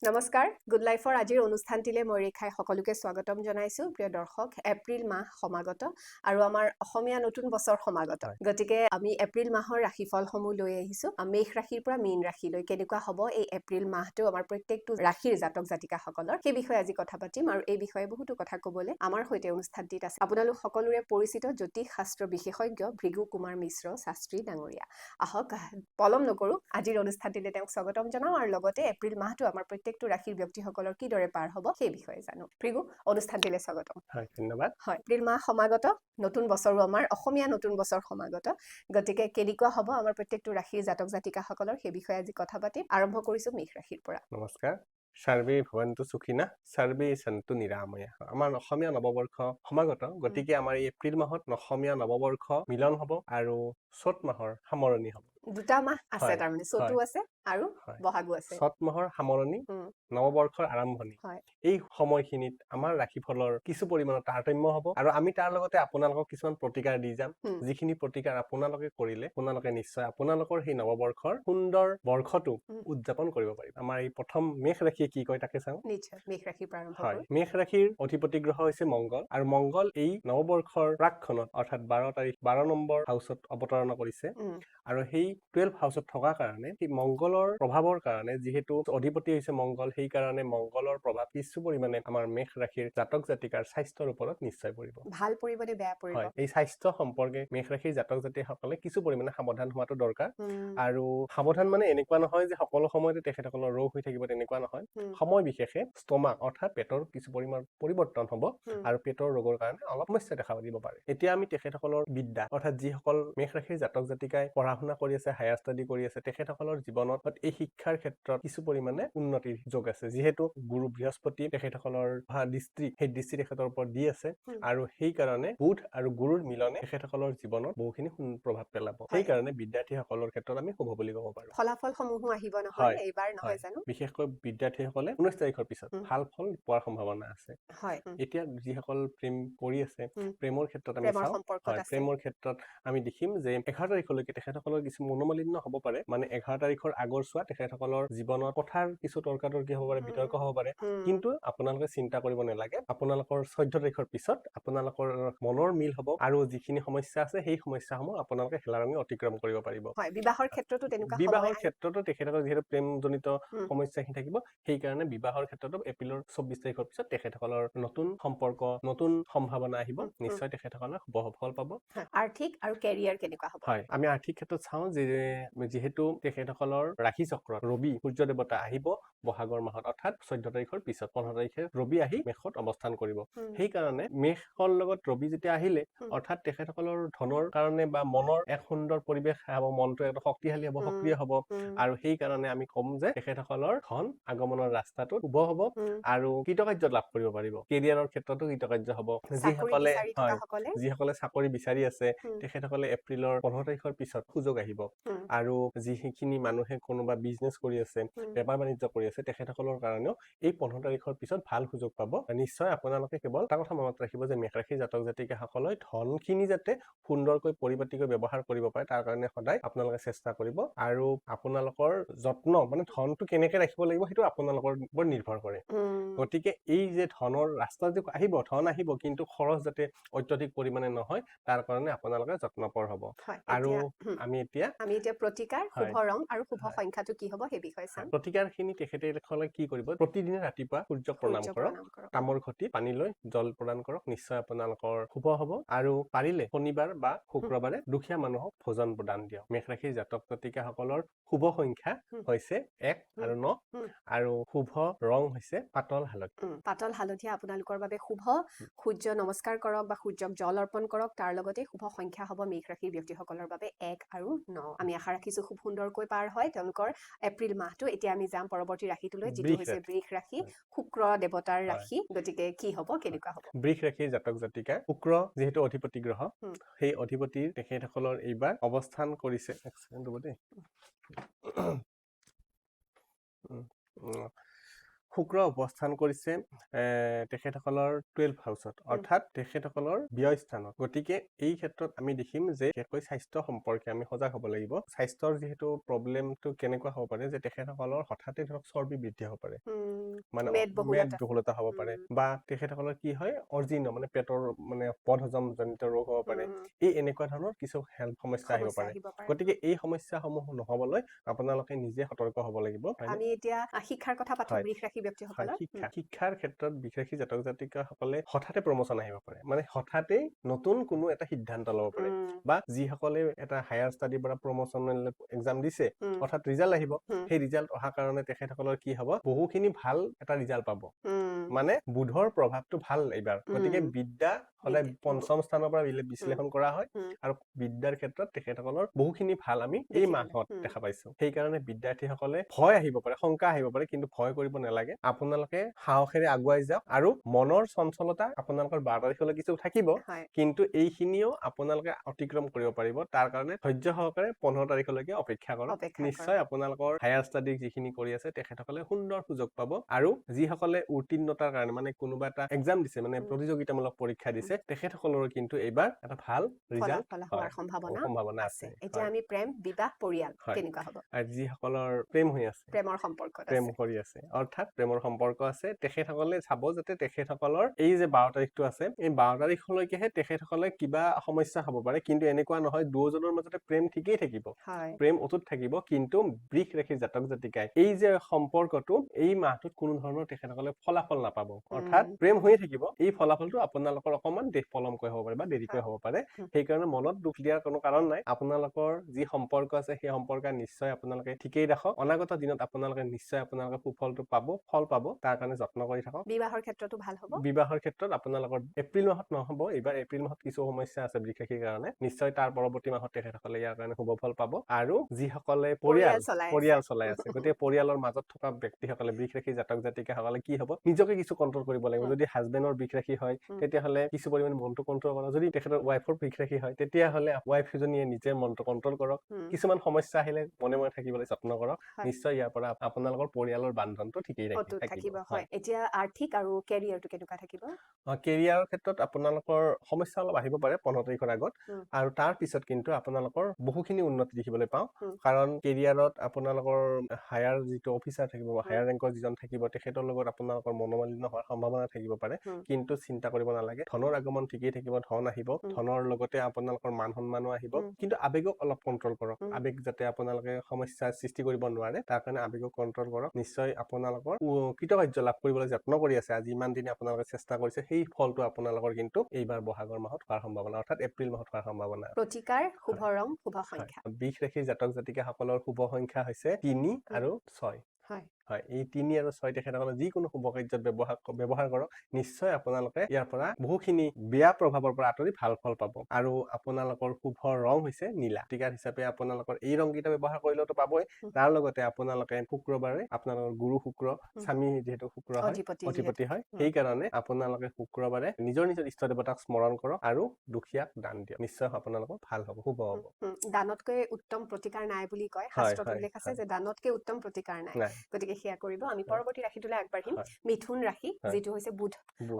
নমস্কাৰ গুড লাইফৰ আজিৰ অনুষ্ঠানটিলে মই ৰেখাই সকলোকে স্বাগতম জনাইছো প্ৰিয় দৰ্শক এপ্ৰিল মাহ সমাগত আৰু আমাৰ অসমীয়া নতুন বছৰ সমাগত গতিকে আমি এপ্ৰিল মাহৰ ৰাশিফলসমূহ লৈ আহিছো মেষ ৰাশিৰ পৰা মীন ৰাশিলৈ কেনেকুৱা হ'ব এই এপ্ৰিল মাহটো আমাৰ প্ৰত্যেকটো ৰাশিৰ জাতক জাতিকাসকলৰ সেই বিষয়ে আজি কথা পাতিম আৰু এই বিষয়ে বহুতো কথা ক'বলৈ আমাৰ সৈতে অনুষ্ঠানটিত আছে আপোনালোক সকলোৰে পৰিচিত জ্যোতিষ শাস্ত্ৰ বিশেষজ্ঞ ভৃগু কুমাৰ মিশ্ৰ শাস্ত্ৰী ডাঙৰীয়া আহক পলম নকৰো আজিৰ অনুষ্ঠানটিলে তেওঁক স্বাগতম জনাও আৰু লগতে এপ্ৰিল মাহটো আমাৰ প্ৰত্যেকটো ৰাশিৰ ব্যক্তিসকলৰ কিদৰে পাৰ হ'ব সেই বিষয়ে জানো ভৃগু অনুষ্ঠানটিলে স্বাগতম হয় ধন্যবাদ হয় এপ্ৰিল মাহ সমাগত নতুন বছৰো আমাৰ অসমীয়া নতুন বছৰ সমাগত গতিকে কেনেকুৱা হ'ব আমাৰ প্ৰত্যেকটো ৰাশিৰ জাতক জাতিকাসকলৰ সেই বিষয়ে আজি কথা পাতিম আৰম্ভ কৰিছো মেষ ৰাশিৰ পৰা নমস্কাৰ সৰ্বে ভৱন্তু সুখিনা সৰ্বে সন্তু নিৰাময়া আমাৰ অসমীয়া নৱবৰ্ষ সমাগত গতিকে আমাৰ এই এপ্ৰিল মাহত অসমীয়া নৱবৰ্ষ মিলন হ'ব আৰু চ'ত মাহৰ সামৰণি হ'ব দুটা মাহ আছে তাৰমানে চ'তো আছে আৰু বহাগো আছে চ'ত মাহৰ সামৰণি নৱবৰ্ষৰ আৰম্ভণি এই সময়খিনিত আমাৰ ৰাশিফলৰ কিছু পৰিমাণৰ তাৰতম্য হ'ব আৰু আমি তাৰ লগতে আপোনালোকক কিছুমান প্ৰতিকাৰ দি যাম যিখিনি প্ৰতিকাৰ আপোনালোকে কৰিলে আপোনালোকে নিশ্চয় আপোনালোকৰ সেই নৱবৰ্ষৰ সুন্দৰ বৰ্ষটো উদযাপন কৰিব পাৰিব আমাৰ এই প্ৰথম মেষ ৰাশিয়ে কি কয় তাকে চাওঁ নিশ্চয় মেষ ৰাশিৰ পৰা আৰম্ভ হয় কৰোঁ মেষ ৰাশিৰ অধিপতি গ্ৰহ হৈছে মংগল আৰু মংগল এই নৱবৰ্ষৰ প্ৰাকখনত অৰ্থাৎ 12 নম্বৰ হাউচত অৱতৰণ কৰিছে আৰু সেই 12 হাউচত থকা কাৰণে সেই মংগলৰ প্ৰভাৱৰ কাৰণে যিহেতু অধিপতি হৈছে মংগল সেই কাৰণে মংগলৰ প্ৰভাৱ কিছু পৰিমাণে আমাৰ মেষ ৰাশিৰ জাতক জাতিকাৰ স্বাস্থ্যৰ ওপৰত নিশ্চয় পৰিব ভাল পৰিব নে বেয়া পৰিব হয় এই স্বাস্থ্য সম্পৰ্কে মেষ ৰাশিৰ জাতক জাতিসকলে কিছু পৰিমাণে সাৱধান হোৱাটো দৰকাৰ আৰু সাৱধান মানে এনেকুৱা নহয় যে সকলো সময়তে তেখেতসকলৰ ৰোগ হৈ থাকিব তেনেকুৱা নহয় সময় বিশেষে ষ্টমাক অৰ্থাৎ পেটৰ কিছু পৰিমাণ পৰিৱৰ্তন হ'ব আৰু পেটৰ ৰোগৰ কাৰণে অলপ সমস্যা দেখা দিব পাৰে এতিয়া আমি তেখেতসকলৰ বিদ্যা অৰ্থাৎ যিসকল মেষ ৰাশিৰ জাতক জাতিকাই পঢ়া শুনা কৰি আছে হায়াৰ ষ্টাডি কৰি আছে তেখেতসকলৰ জীৱনত এই শিক্ষাৰ ক্ষেত্ৰত কিছু পৰিমাণে উন্নতিৰ যোগ আছে যিহেতু গুৰু বৃহস্পতি তেখেতসকলৰ দৃষ্টি সেই দৃষ্টি তেখেতৰ ওপৰত দি আছে আৰু সেই কাৰণে বুধ আৰু গুৰুৰ মিলনে তেখেতসকলৰ জীৱনত বহুখিনি প্ৰভাৱ পেলাব সেই কাৰণে বিদ্যাৰ্থীসকলৰ ক্ষেত্ৰত আমি শুভ বুলি ক'ব পাৰো ফলাফল সমূহ আহিব নহয় এইবাৰ নহয় জানো বিশেষকৈ বিদ্যাৰ্থীসকলে 19 তাৰিখৰ পিছত ভাল ফল পোৱাৰ সম্ভাৱনা আছে এতিয়া যিসকল প্ৰেম কৰি আছে প্ৰেমৰ ক্ষেত্ৰত আমি চাওঁ প্ৰেমৰ ক্ষেত্ৰত আমি দেখিম যে 11 তাৰিখলৈকে তেখেতসকলৰ কিছু মনোমালিন্য হ'ব পাৰে মানে 11 তাৰিখৰ আগৰ চোৱা তেখেতসকলৰ জীৱনত কথাৰ কিছু তৰ্কাতৰ্কি হ'ব পাৰে বিতৰ্ক হ'ব পাৰে কিন্তু আপোনালোকে চিন্তা কৰিব নালাগে আপোনালোকৰ 14 তাৰিখৰ পিছত আপোনালোকৰ মনৰ মিল হ'ব আৰু যিখিনি সমস্যা আছে সেই সমস্যাসমূহ আপোনালোকে হেলাৰঙে অতিক্ৰম কৰিব পাৰিব বিবাহৰ ক্ষেত্ৰতো তেনেকুৱা বিবাহৰ ক্ষেত্ৰতো তেখেতসকলৰ যিহেতু প্ৰেমজনিত সমস্যাখিনি থাকিব সেই কাৰণে বিবাহৰ ক্ষেত্ৰতো এপ্ৰিলৰ 24 তাৰিখৰ পিছত তেখেতসকলৰ নতুন সম্পৰ্ক নতুন সম্ভাৱনা আহিব নিশ্চয় তেখেতসকলে শুভ ফল পাব আৰ্থিক আৰু কেৰিয়াৰ কেনেকুৱা হ'ব হয় আমি আৰ্থিক ক্ষেত্ৰত চাওঁ যে যিহেতু তেখেতসকলৰ ৰাশি চক্ৰত ৰবি সূৰ্য দেৱতা আহিব বহাগৰ মাহত অৰ্থাৎ 14 তাৰিখৰ পিছত 15 তাৰিখে ৰবি আহি মেষত অৱস্থান কৰিব সেই কাৰণে মেষৰ লগত ৰবি যেতিয়া আহিলে অৰ্থাৎ তেখেতসকলৰ ধনৰ কাৰণে বা মনৰ এক সুন্দৰ পৰিৱেশ হ'ব মনটো একদম শক্তিশালী হ'ব সক্ৰিয় হ'ব আৰু সেই কাৰণে আমি ক'ম যে তেখেতসকলৰ ধন আগমনৰ ৰাস্তাটো শুভ হ'ব আৰু কৃতকাৰ্য লাভ কৰিব পাৰিব কেৰিয়াৰৰ ক্ষেত্ৰতো কৃতকাৰ্য হ'ব যিসকলে চাকৰি বিচাৰি আছে তেখেতসকলে এপ্ৰিলৰ 15 তাৰিখৰ পিছত সুযোগ আহিব আৰু যিখিনি মানুহে কোনোবা বিজনেছ কৰি আছে বেপাৰ বাণিজ্য কৰি আছে তেখেতসকলৰ কাৰণেও এই 15 তাৰিখৰ পিছত ভাল সুযোগ পাব নিশ্চয় আপোনালোকে কেৱল এটা কথা মনত ৰাখিব যে মেষ ৰাশিৰ জাতক জাতিকাসকলে ধনখিনি যাতে সুন্দৰকৈ পৰিপাটিকৈ ব্যৱহাৰ কৰিব পাৰে তাৰ কাৰণে সদায় আপোনালোকে চেষ্টা কৰিব আৰু আপোনালোকৰ যত্ন মানে ধনটো কেনেকে ৰাখিব লাগিব সেইটো আপোনালোকৰ ওপৰত নিৰ্ভৰ কৰে গতিকে এই যে ধনৰ ৰাস্তা যে আহিব ধন আহিব কিন্তু খৰচ যাতে অত্যাধিক পৰিমাণে নহয় তাৰ কাৰণে আপোনালোকে যত্নপৰ হ'ব আৰু আমি এতিয়া প্ৰতিকাৰ শুভ ৰং আৰু শুভ সংখ্যাটো কি হ'ব সেই বিষয়ে চাম প্ৰতিকাৰখিনি তেখেতসকলে কি কৰিব প্ৰতিদিনে ৰাতিপুৱা সূৰ্যক প্ৰণাম কৰক তামৰ ঘটি পানী লৈ জল প্ৰদান কৰক নিশ্চয় আপোনালোকৰ শুভ হ'ব আৰু পাৰিলে শনিবাৰ বা শুক্ৰবাৰে দুখীয়া মানুহক ভোজন প্ৰদান দিয়ক মেষ ৰাশিৰ জাতক জাতিকাসকলৰ শুভ সংখ্যা হৈছে 1 আৰু 9 আৰু শুভ ৰং হৈছে পাতল হালধীয়া আপোনালোকৰ বাবে শুভ সূৰ্য নমস্কাৰ কৰক বা সূৰ্যক জল অৰ্পণ কৰক তাৰ লগতে শুভ সংখ্যা হ'ব মেষ ৰাশিৰ ব্যক্তিসকলৰ বাবে 1 আৰু 9 আমি আশা ৰাখিছো খুব সুন্দৰকৈ পাৰ হয় তেওঁলোকৰ এপ্ৰিল মাহটো এতিয়া আমি যাম পৰৱৰ্তী ৰাশিটোলৈ যিটো হৈছে বৃষ ৰাশি শুক্ৰ দেৱতাৰ ৰাশি গতিকে কি হ'ব কেনেকুৱা হ'ব বৃষ ৰাশিৰ জাতক জাতিকা শুক্ৰ যিহেতু অধিপতি গ্ৰহ সেই অধিপতিৰ তেখেতসকলৰ এইবাৰ অৱস্থান কৰিছে এক ছেকেণ্ড ৰ'ব দেই শুক্ৰ অৱস্থান কৰিছে তেখেতসকলৰ 12 হাউচত, অৰ্থাৎ তেখেতসকলৰ ব্যয় স্থানত। গতিকে এই ক্ষেত্ৰত আমি দেখিম যে বিশেষকৈ স্বাস্থ্য সম্পৰ্কে আমি সজাগ হ'ব লাগিব। স্বাস্থ্যৰ যিহেতু প্ৰব্লেমটো কেনেকুৱা হ'ব পাৰে যে তেখেতসকলৰ হঠাতে ধৰক চৰ্বি বৃদ্ধি হ'ব পাৰে, মানে মেদবহুলতা হ'ব পাৰে, বা তেখেতসকলৰ কি হয় অজীৰ্ণ মানে পেটৰ মানে বদহজমজনিত ৰোগ হ'ব পাৰে। এই এনেকুৱা ধৰণৰ কিছু হেল্থ সমস্যা আহিব পাৰে। গতিকে এই সমস্যাসমূহ নহ'বলৈ আপোনালোকে নিজে সতৰ্ক হ'ব লাগিব। আমি এতিয়া শিক্ষাৰ কথা পাতো, বৃষৰাশি ব্যক্তিসকলৰ। শিক্ষাৰ ক্ষেত্ৰত বৃষৰাশি জাতক জাতিকাসকলে হঠাতে প্ৰমোচন আহিব পাৰে, মানে হঠাতে নতুন কোনো এটা সিদ্ধান্ত ল'ব পাৰে, বা যিসকলে এটা হায়াৰ ষ্টাডিৰ পৰা প্ৰমোচনেল এক্সাম দিছে, অৰ্থাৎ ৰিজাল্ট আহিব, সেই ৰিজাল্ট অহাৰ কাৰণে তেখেতসকলৰ কি হ'ব বহুখিনি ভাল এটা ৰিজাল্ট পাব, মানে বুধৰ প্ৰভাৱটো ভাল এইবাৰ। গতিকে বিদ্যা সদায় পঞ্চম স্থানৰ পৰা বিশ্লেষণ কৰা হয়, আৰু বিদ্যাৰ ক্ষেত্ৰত তেখেতসকলৰ বহুখিনি ভাল আমি এই মাহত দেখা পাইছো। সেইকাৰণে বিদ্যাৰ্থীসকলে ভয় আহিব পাৰে, শংকা আহিব পাৰে, কিন্তু ভয় কৰিব নালাগে। আপোনালোকে সাহসেৰে আগুৱাই যাওক, আৰু মনৰ চঞ্চলতা আপোনালোকৰ 12 তাৰিখলৈ কিছু থাকিব, কিন্তু এইখিনিও আপোনালোকে অতিক্ৰম কৰিব পাৰিব। তাৰ কাৰণে ধৈৰ্য সহকাৰে 15 তাৰিখলৈকে অপেক্ষা কৰক। নিশ্চয় আপোনালোকৰ হায়াৰ ষ্টাডি যিখিনি কৰি আছে তেখেতসকলে সুন্দৰ সুযোগ পাব, আৰু যিসকলে উত্তীৰ্ণতাৰ কাৰণে মানে কোনোবা এটা এক্সাম দিছে, মানে প্ৰতিযোগিতামূলক পৰীক্ষা দিছে, তেখেতসকলৰ কিন্তু এইবাৰ এটা ভাল ৰিজাল্ট হোৱাৰ সম্ভাৱনা আছে। এতিয়া আমি প্ৰেম, বিবাহ, পৰিয়াল কেনেকুৱা হ'ব? আৰু যিসকলৰ প্ৰেম হৈ আছে, প্ৰেমৰ সম্পৰ্কত প্ৰেম কৰি আছে, অৰ্থাৎ প্ৰেমৰ সম্পৰ্ক আছে, তেখেতসকলে চাব যাতে তেখেতসকলৰ এই যে 12 তাৰিখটো আছে, এই 12 তাৰিখলৈকেহে তেখেতসকলে কিবা সমস্যা হ'ব পাৰে, কিন্তু এনেকুৱা নহয়। দুয়োজনৰ মাজতে প্ৰেম ঠিকেই থাকিব, প্ৰেম অটুট থাকিব, কিন্তু বৃষ ৰাশিৰ জাতক জাতিকাই এই যে সম্পৰ্কটো এই মাহটোত কোনো ধৰণৰ তেখেতসকলে ফলাফল নাপাব, অৰ্থাৎ প্ৰেম হৈয়ে থাকিব। এই ফলাফলটো আপোনালোকৰ অকমান পলমকৈ হ'ব পাৰে বা দেৰিকৈ হ'ব পাৰে। সেইকাৰণে মনত দুখ দিয়াৰ কোনো কাৰণ নাই। আপোনালোকৰ যি সম্পৰ্ক আছে সেই সম্পৰ্ক নিশ্চয় আপোনালোকে ঠিকেই ৰাখক। অনাগত দিনত আপোনালোকে নিশ্চয় আপোনালোকে সুফলটো পাব, ফল পাব। তাৰ কাৰণে যত্ন কৰি থাকক। বিবাহৰ ক্ষেত্ৰতো ভাল হ'ব। বিবাহৰ ক্ষেত্ৰত আপোনালোকৰ এপ্ৰিল মাহত নহ'ব, এইবাৰ এপ্ৰিল মাহত কিছু সমস্যা আছে বৃষ ৰাশিৰ কাৰণে। নিশ্চয় তাৰ পৰৱৰ্তী মাহত তেখেতসকলে ইয়াৰ কাৰণে শুভ ফল পাব। আৰু যিসকলে পৰিয়াল চলাই আছে, গতিকে পৰিয়ালৰ মাজত থকা ব্যক্তিসকলে বৃষ ৰাশিৰ জাতক জাতিকাসকলে কি হ'ব, নিজকে কিছু কণ্ট্ৰল কৰিব লাগিব। যদি হাজবেণ্ডৰ বৃষ ৰাশি হয় তেতিয়াহ'লে কিছু পৰিমাণে মনটো কণ্ট্ৰল কৰক। যদি তেখেতৰ ৱাইফৰ বৃষ ৰাশি হয় তেতিয়াহ'লে ৱাইফ এজনীয়ে নিজে মনটো কণ্ট্ৰল কৰক। কিছুমান সমস্যা আহিলে মনে মনে থাকিবলৈ যত্ন কৰক। নিশ্চয় ইয়াৰ পৰা আপোনালোকৰ পৰিয়ালৰ বান্ধনটো ঠিকেই থাকিব। এতিয়া আৰ্থিক আৰু কেৰিয়াৰটো কেনেকুৱা থাকিব? কেৰিয়াৰৰ ক্ষেত্ৰত আপোনালোকৰ সমস্যা অলপ আহিব পাৰে 15 তাৰিখৰ আগত, আৰু তাৰ পিছত কিন্তু আপোনালোকৰ বহুখিনি উন্নতি দেখিবলৈ পাওঁ। কাৰণ কেৰিয়াৰত আপোনালোকৰ হায়াৰ যিটো অফিচাৰ থাকিব, হায়াৰ ৰেংকৰ যিজন থাকিব, তেখেতৰ লগত আপোনালোকৰ মনোমালিন্য হোৱাৰ সম্ভাৱনা থাকিব পাৰে, কিন্তু চিন্তা কৰিব নালাগে। ধনৰ আগমন ঠিকেই থাকিব, ধন আহিব, ধনৰ লগতে আপোনালোকৰ মান সন্মানো আহিব, কিন্তু আবেগক অলপ কণ্ট্ৰল কৰক। আবেগ যাতে আপোনালোকে সমস্যাৰ সৃষ্টি কৰিব নোৱাৰে, তাৰ কাৰণে আবেগক কণ্ট্ৰল কৰক। নিশ্চয় আপোনালোকৰ কৃতকাৰ্য লাভ কৰিবলৈ যত্ন কৰি আছে, আজি ইমান দিনে আপোনালোকে চেষ্টা কৰিছে, সেই ফলটো আপোনালোকৰ কিন্তু এইবাৰ বহাগৰ মাহত হোৱাৰ সম্ভাৱনা, অৰ্থাৎ এপ্ৰিল মাহত হোৱাৰ সম্ভাৱনা। প্ৰতিকাৰ, শুভ ৰং, শুভ সংখ্যা। বৃষ ৰাশিৰ জাতক জাতিকাসকলৰ শুভ সংখ্যা হৈছে 3 আৰু 6। হয়, এই 3 আৰু 6 তেখেতসকলে যিকোনো শুভ কাৰ্যত ব্যৱহাৰ কৰক। নিশ্চয় আপোনালোকে ইয়াৰ পৰা বহুখিনি বেয়া প্ৰভাৱৰ পৰা আঁতৰি ভাল ফল পাব। আৰু আপোনালোকৰ শুভ ৰং হৈছে নীলা। প্ৰতিকাৰ হিচাপে আপোনালোকৰ এই ৰংকেইটা ব্যৱহাৰ কৰিলেওতো পাবই, তাৰ লগতে আপোনালোকে শুক্ৰবাৰে আপোনালোকৰ গুৰু শুক্ৰ, স্বামী যিহেতু শুক্ৰ হয়, অধিপতি হয়, সেইকাৰণে আপোনালোকে শুক্ৰবাৰে নিজৰ নিজৰ ইষ্ট দেৱতাক স্মৰণ কৰক আৰু দুখীয়াক দান দিয়ক। নিশ্চয় আপোনালোকৰ ভাল হ'ব, শুভ হ'ব। দানতকৈ উত্তম প্ৰতিকাৰ নাই বুলি কয়, শাস্ত্ৰত উল্লেখ আছে যে দানতকৈ উত্তম প্ৰতিকাৰ নাই। গতিকে সেয়া কৰিব। আমি পৰৱৰ্তী ৰাশিটোলৈ আগবাঢ়িম। মিথুন ৰাশি, যিটো হৈছে বুধ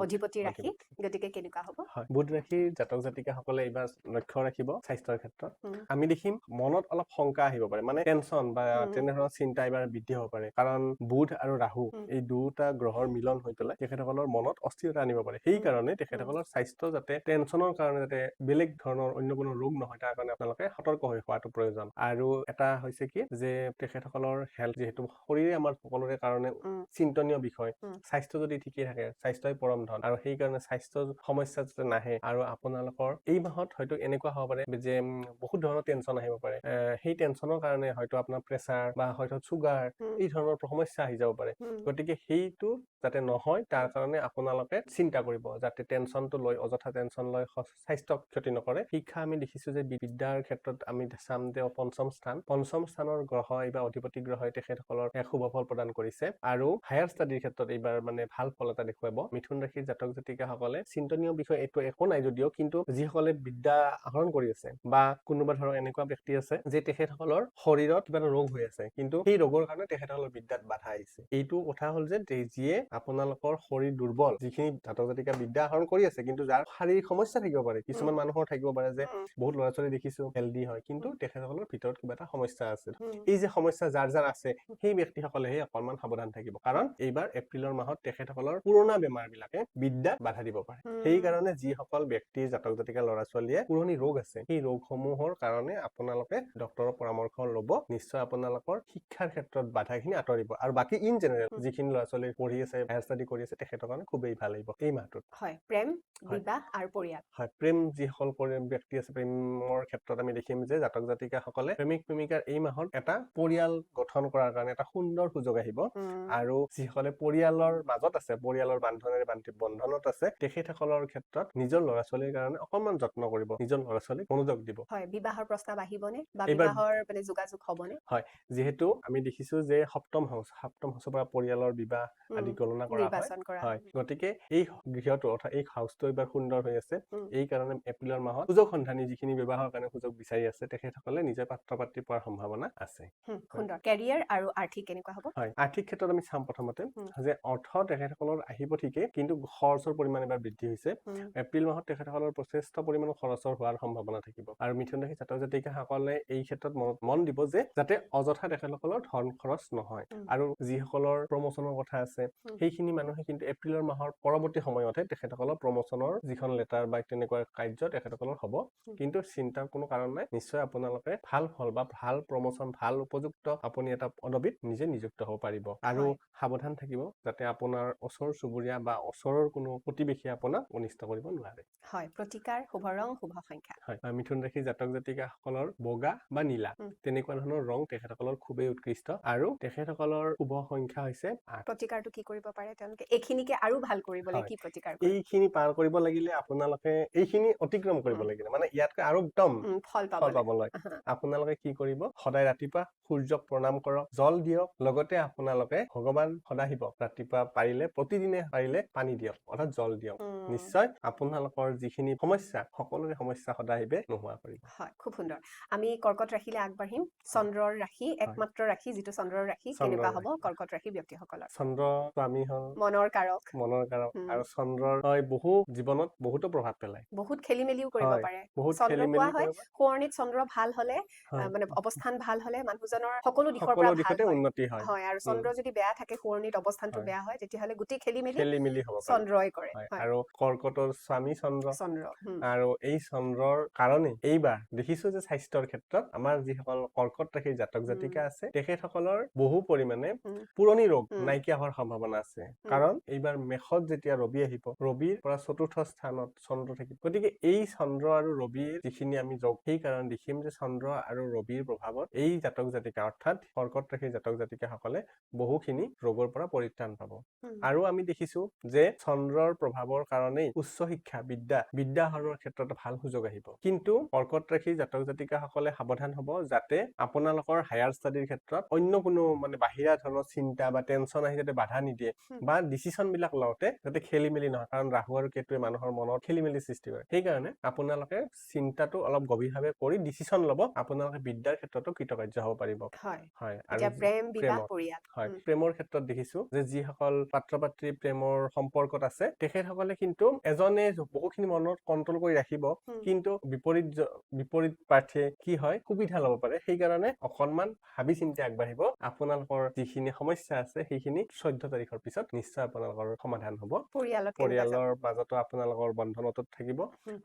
অধিপতি ৰাশি, গতিকে কেনেকুৱা হ'ব? বুধ ৰাশিৰ জাতক জাতিকাসকলে এইবাৰ লক্ষ্য ৰাখিব স্বাস্থ্যৰ ক্ষেত্ৰত। আমি দেখিম মনত অলপ শংকা আহিব পাৰে, মানে টেনচন বা তেনেধৰণৰ চিন্তা এইবাৰ বৃদ্ধি হ'ব পাৰে। কাৰণ বুধ আৰু ৰাহু এই দুটা গ্ৰহৰ মিলন হৈ পেলাই তেখেতসকলৰ মনত অস্থিৰতা আনিব পাৰে। সেইকাৰণে তেখেতসকলৰ স্বাস্থ্য যাতে টেনচনৰ কাৰণে যাতে বেলেগ ধৰণৰ অন্য কোনো ৰোগ নহয়, তাৰ কাৰণে আপোনালোকে সতৰ্ক হৈ হোৱাটো প্ৰয়োজন। আৰু এটা হৈছে কি যে তেখেতসকলৰ হেল্থ, যিহেতু শৰীৰে আমাৰ সকলোৰে কাৰণে চিন্তনীয় বিষয়, স্বাস্থ্য যদি ঠিকেই থাকে, স্বাস্থ্যই পৰম ধন, আৰু সেইকাৰণে স্বাস্থ্য সমস্যা যাতে নাহে। আৰু আপোনালোকৰ এই মাহত হয়তো এনেকুৱা হ'ব পাৰে যে বহুত ধৰণৰ টেনচন আহিব পাৰে, সেই টেনচনৰ কাৰণে হয়তো আপোনাৰ প্ৰেছাৰ বা হয়তো চুগাৰ এই ধৰণৰ সমস্যা আহি যাব পাৰে। গতিকে সেইটো যাতে নহয় তাৰ কাৰণে আপোনালোকে চিন্তা কৰিব, যাতে টেনচনটো লৈ অযথা টেনচন লৈ স্বাস্থ্য ক্ষতি নকৰে। শিক্ষা আমি দেখিছো যে বিদ্যাৰ ক্ষেত্ৰত আমি চাম যে পঞ্চম স্থানৰ গ্ৰহ এইবাৰ অধিপতি গ্ৰহই তেখেতসকলৰ এক শুভ ফল প্ৰদান কৰিছে আৰু হায়াৰ ষ্টাডিৰ ক্ষেত্ৰত এইবাৰ মানে ভাল ফল এটা দেখুৱাব। মিথুন ৰাশিৰ জাতক জাতিকাসকলে চিন্তনীয় বিষয় এইটো একো নাই যদিও, কিন্তু যিসকলে বিদ্যা আহৰণ কৰি আছে বা কোনোবা ধৰক এনেকুৱা ব্যক্তি আছে যে তেখেতসকলৰ শৰীৰত কিবা এটা ৰোগ হৈ আছে, কিন্তু সেই ৰোগৰ কাৰণে তেখেতসকলৰ বিদ্যাত বাধা আহিছে। এইটো কথা হ'ল যে যিয়ে আপোনালোকৰ শৰীৰ দুৰ্বল, যিখিনি জাতক জাতিকা বিদ্যা আহৰণ কৰি আছে কিন্তু যাৰ শাৰীৰিক সমস্যা থাকিব পাৰে, কিছুমান মানুহৰ থাকিব পাৰে যে বহুত ল'ৰা ছোৱালী দেখিছো হেল্ডি হয় কিন্তু তেখেতসকলৰ ভিতৰত কিবা এটা সমস্যা আছে। এই যে সমস্যা যাৰ আছে সেই ব্যক্তিসকলেহে অকণমান সাৱধান থাকিব, কাৰণ এইবাৰ এপ্ৰিলৰ মাহত তেখেতসকলৰ পুৰণা বেমাৰ বিলাকে বিদ্যাত বাধা দিব পাৰে। সেইকাৰণে যিসকল ব্যক্তিৰ জাতক জাতিকা ল'ৰা ছোৱালীয়ে পুৰণি ৰোগ আছে, সেই ৰোগসমূহৰ কাৰণে আপোনালোকে ডক্তৰৰ পৰামৰ্শ ল'ব। নিশ্চয় আপোনালোকৰ শিক্ষাৰ ক্ষেত্ৰত বাধাখিনি আঁতৰিব আৰু বাকী ইন জেনেৰেল যিখিনি ল'ৰা ছোৱালী পঢ়ি আছে, হায়াৰ ষ্টাডি কৰি আছে, তেখেতৰ কাৰণে খুবেই ভাল লাগিব এই মাহটোত। হয়, প্ৰেম, বিবাহ আৰু পৰিয়াল। হয়, প্ৰেম যিসকল ব্যক্তি আছে, প্ৰেমৰ ক্ষেত্ৰত আমি দেখিম যে জাতক জাতিকাসকলে প্ৰেমিক প্ৰেমিকাৰ এই মাহত এটা পৰিয়াল গঠন কৰাৰ কাৰণে এটা সুন্দৰ সুযোগ আহিব। আৰু যিসকলে পৰিয়ালৰ মাজত আছে, পৰিয়ালৰ বান্ধোনেৰে বন্ধনত আছে, তেখেতসকলৰ ক্ষেত্ৰত নিজৰ ল'ৰা ছোৱালীৰ কাৰণে অকণমান যত্ন কৰিব, নিজৰ ল'ৰা ছোৱালীক মনোযোগ দিব। হয়, বিবাহৰ প্ৰস্তাৱ আহিবনে বা এইবাৰ বিবাহৰ মানে যোগাযোগ হ'বনে? হয়, যিহেতু আমি দেখিছো যে সপ্তম হাউচৰ পৰা পৰিয়ালৰ বিবাহ আদি গণনা কৰা নিৰ্বাচন কৰা হয়। গতিকে এই গৃহটো অৰ্থাৎ এই হাউচটো এইবাৰ সুন্দৰ হৈ আছে। এই কাৰণে এপ্ৰিলৰ মাহত সুযোগ সন্ধানী যিখিনি বিবাহৰ কাৰণে সুযোগ বিচাৰি আছে, তেখেতসকলে নিজৰ পাত্ৰ পাত্ৰী পোৱাৰ সম্ভাৱনা আছে। সুন্দৰ। কেৰিয়াৰ আৰু আৰ্থিক কেনেকুৱা হ'ব? হয়, আৰ্থিক ক্ষেত্ৰত আমি চাম প্ৰথমতে যে অৰ্থ তেখেতসকলৰ আহিব ঠিকেই, কিন্তু খৰচৰ পৰিমাণ এবাৰ বৃদ্ধি হৈছে। এপ্ৰিল মাহত তেখেতসকলৰ যথেষ্ট পৰিমাণৰ খৰচৰ হোৱাৰ সম্ভাৱনা থাকিব আৰু মিথুন ৰাশি জাতক জাতিকাসকলে এই ক্ষেত্ৰত মন দিব যে যাতে অযথা তেখেতসকলৰ ধন খৰচ নহয়। আৰু যিসকলৰ প্ৰমোচনৰ কথা আছে, সেইখিনি মানুহে কিন্তু এপ্ৰিলৰ মাহৰ পৰৱৰ্তী সময়তহে তেখেতসকলৰ প্ৰমোচনৰ যিখন লেটাৰ বা তেনেকুৱা কাৰ্য তেখেতসকলৰ হ'ব। কিন্তু চিন্তাৰ কোনো কাৰণ নাই, নিশ্চয় আপোনালোকে ভাল ফল বা ভাল প্ৰমোচন, ভাল উপযুক্ত আপুনি এটা পদবীত নিজে নিযুক্ত হ'ব পাৰিব। আৰু সাৱধান থাকিব যাতে আপোনাৰ ওচৰ চুবুৰীয়া বা ওচৰৰ কোনো প্ৰতিবেশীয়ে আপোনাক অনিষ্ট কৰিব নোৱাৰে। হয়, প্ৰতিকাৰ, শুভ ৰং, শুভ সংখ্যা। হয়, মিথুন ৰাশি জাতক জাতিকাসকলৰ বগা বা নীলা তেনেকুৱা ধৰণৰ ৰং তেখেতসকলৰ খুবেই উৎকৃষ্ট আৰু তেখেতসকলৰ শুভ সংখ্যা হৈছে 8। প্ৰতিকাৰটো কি কৰিব পাৰে তেওঁলোকে? এইখিনিকে আৰু ভাল কৰিবলৈ কি প্ৰতিকাৰ কৰিব? এইখিনি পাৰ কৰিব লাগিলে আপোনালোকে এইখিনি অতিক্ৰম কৰিব লাগিলে, মানে ইয়াতকৈ আৰু একদম ফল পাবলৈ আপোনালোকে কি কৰিব? সদায় ৰাতিপুৱা সূৰ্যক প্ৰণাম কৰক, জল দিয়ক, লগতে আপোনালোকে ভগৱান সদাশিৱক ৰাতিপুৱা পাৰিলে প্ৰতিদিনে পাৰিলে পানী দিয়ক, অৰ্থাৎ জল দিয়ক। নিশ্চয় আপোনালোকৰ যিখিনি সমস্যা, সকলোৰে সমস্যা সদাশিৱে নোহোৱা কৰিব। হয়, খুব সুন্দৰ। আমি কৰ্কট ৰাশিলৈ আগবাঢ়িম। চন্দ্ৰৰ ৰাশি, একমাত্ৰ ৰাশি যিটো চন্দ্ৰৰ ৰাশি, কেনেকুৱা হ'ব কৰ্কট ৰাশি ব্যক্তিসকলৰ? চন্দ্ৰ স্বামী হ'ল মনৰ কাৰক আৰু চন্দ্ৰৰ বহু জীৱনত বহুতো প্ৰভাৱ পেলায়, বহুত খেলি মেলিও কৰিব পাৰে। বহুত চন্দ্ৰ কোৱা হয় সোঁৱৰণিত চন্দ্ৰ ভাল হলে, মানে অৱস্থান ভাল হলে মানুহজনৰ সকলো দিশৰ পৰা ভাল উন্নতি হয়। আৰু চন্দ্ৰ যদি বেয়া থাকে, সোঁৱৰণিত অৱস্থানটো বেয়া হয়, তেতিয়াহ'লে গোটেই খেলি মেলি হ'ব চন্দ্ৰই কৰে। আৰু কৰ্কটৰ স্বামী চন্দ্ৰ আৰু এই চন্দ্ৰৰ কাৰণে এইবাৰ দেখিছো যে স্বাস্থ্যৰ ক্ষেত্ৰত আমাৰ যিসকল কৰ্কট ৰাশিৰ জাতক জাতিকা আছে, তেখেতসকলৰ বহু পৰিমাণে পুৰণি ৰোগ নাইকিয়া হোৱাৰ সম্ভাৱনা আছে। কাৰণ এইবাৰ মেষত যেতিয়া ৰবি আহিব, ৰবিৰ পৰা চতুৰ্থ স্থানত চন্দ্ৰ থাকিব। গতিকে এই চন্দ্ৰ আৰু ৰবিৰ যিখিনি আমি যোগ, সেই কাৰণে দেখিম যে চন্দ্ৰ আৰু ৰবিৰ প্ৰভাৱত এই জাতক জাতিকা অৰ্থাৎ কৰ্কট ৰাশিৰ জাতক জাতিকাসকলে বহুখিনি ৰোগৰ পৰা পৰিত্ৰাণ পাব। আৰু আমি দেখিছো যে চন্দ্ৰৰ প্ৰভাৱৰ কাৰণেই উচ্চ শিক্ষা বিদ্যা আহৰণৰ ক্ষেত্ৰত ভাল সুযোগ আহিব। কিন্তু কৰ্কট ৰাশিৰ জাতক জাতিকাসকলে সাৱধান হ'ব যাতে আপোনালোকৰ হায়াৰ ষ্টাডিৰ ক্ষেত্ৰত অন্য কোনো মানে বাহিৰা ধৰণৰ চিন্তা বা টেনচন আহি যাতে বাধা নিদিয়ে বা ডিচিশ্যন বিলাক লওঁতে যাতে খেলি মেলি নহয়, কাৰণ ৰাহু আৰু কেতুৱে মানুহৰ মনত খেলি মেলি সৃষ্টি কৰে। সেইকাৰণে আপোনালোকে চিন্তাটো অলপ গভীৰভাৱে কৰি ডিচিশ্যন ল'ব, আপোনালোকে বিদ্যাৰ ক্ষেত্ৰতো কৃতকাৰ্য হ'ব পাৰিব। আৰু প্ৰেমৰ ক্ষেত্ৰত দেখিছো যে যিসকল পাত্ৰ পাত্ৰী প্ৰেমৰ সম্পৰ্কত আছে, তেখেতসকলে কিন্তু এজনে বহুখিনি মনত কন্ট্ৰল কৰি ৰাখিব, কিন্তু বিপৰীত প্ৰাৰ্থীয়ে কি হয় সুবিধা ল'ব পাৰে। সেইকাৰণে অকনমান ভাবি চিন্তি আগবাঢ়িব। আপোনালোকৰ যিখিনি সমস্যা আছে সেইখিনি 14 তাৰিখৰ পিছত নিশ্চয় আপোনালোকৰ সমাধান হ'ব। পৰিয়ালৰ মাজতো আপোনালোকৰ বন্ধনতো থাকিব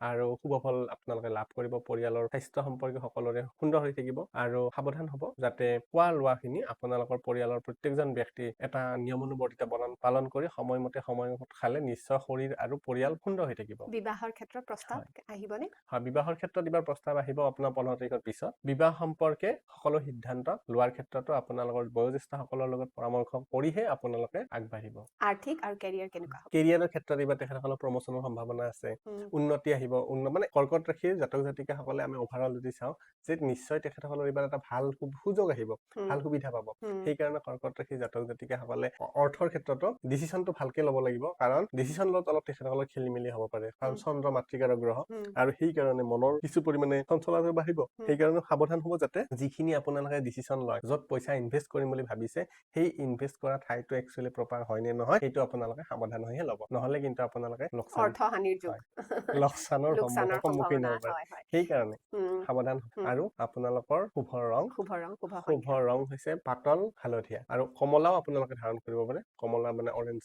আৰু শুভ ফল আপোনালোকে লাভ কৰিব। পৰিয়ালৰ স্বাস্থ্য সম্পৰ্কে সকলোৰে সুন্দৰ হৈ থাকিব আৰু সাৱধান হ'ব যাতে খোৱা লোৱাখিনি আপোনালোকৰ পৰিয়ালৰ প্ৰত্যেকজন ব্যক্তি এটা নিয়মানুবৰ্তিতা পালন কৰি সময়মতে খালে নিশ্চয় শৰীৰ আৰু পৰিয়াল সুন্দৰ হৈ থাকিব। বিবাহৰ ক্ষেত্ৰত প্ৰস্তাৱ আহিবনে? হয়, বিবাহৰ ক্ষেত্ৰত এইবাৰ প্ৰস্তাৱ আহিব আপোনাৰ 15 তাৰিখৰ পিছত। বিবাহ সম্পৰ্কে সকলো সিদ্ধান্ত লোৱাৰ ক্ষেত্ৰতো আপোনালোকৰ বয়োজ্যেষ্ঠসকলৰ লগত পৰামৰ্শ কৰিহে আপোনালোকে আগবাঢ়িব। আৰ্থিক আৰু কেৰিয়াৰ কেনেকুৱা হ'ব? কেৰিয়াৰৰ ক্ষেত্ৰত এইবাৰ তেখেতসকলৰ প্ৰমোচনৰ সম্ভাৱনা আছে, উন্নতি আহিব। মানে কৰ্কট ৰাশিৰ জাতক জাতিকাসকলে আমি অভাৰঅল যদি চাওঁ যে নিশ্চয় তেখেতসকলৰ এইবাৰ এটা ভাল সুযোগ আহিব, ভাল সুবিধা পাব। সেইকাৰণে কৰ্কট ৰাশিৰ জাতক জাতিকাসকলে অৰ্থৰ ক্ষেত্ৰতো ডিচিশ্যনটো ভালকে ল'ব লাগিব, কাৰণ ডিচিশ্যন লোৱাত অলপ তেখেতসকলৰ খেলি মেলি হ'ব পাৰে, কাৰণ চন্দ্ৰ মাতৃকাৰ গ্ৰহ, আৰু সেইকাৰণে মনৰ কিছু পৰিমাণে চঞ্চলতা বাঢ়িব। সেইকাৰণে সাৱধান হ'ব যাতে যিখিনি আপোনালোকে ডিচিশ্যন লয়, য'ত পইচা ইনভেষ্ট কৰিম বুলি ভাবিছে, সেই ইনভেষ্ট কৰা ঠাইটো একচুৱেলি প্ৰপাৰ হয় নে নহয় সেইটো আপোনালোকে সাৱধান হৈহে ল'ব, নহ'লে কিন্তু আপোনালোকে অৰ্থহানিৰ যুগ, লোকচানৰ সন্মুখীন হ'ব পাৰে। সেইকাৰণে সাৱধান। আৰু আপোনালোকৰ শুভ ৰং হৈছে পাতল হালধীয়া, আৰু কমলাও আপোনালোকে ধাৰণ কৰিব পাৰে। কমলা মানে অৰেঞ্জ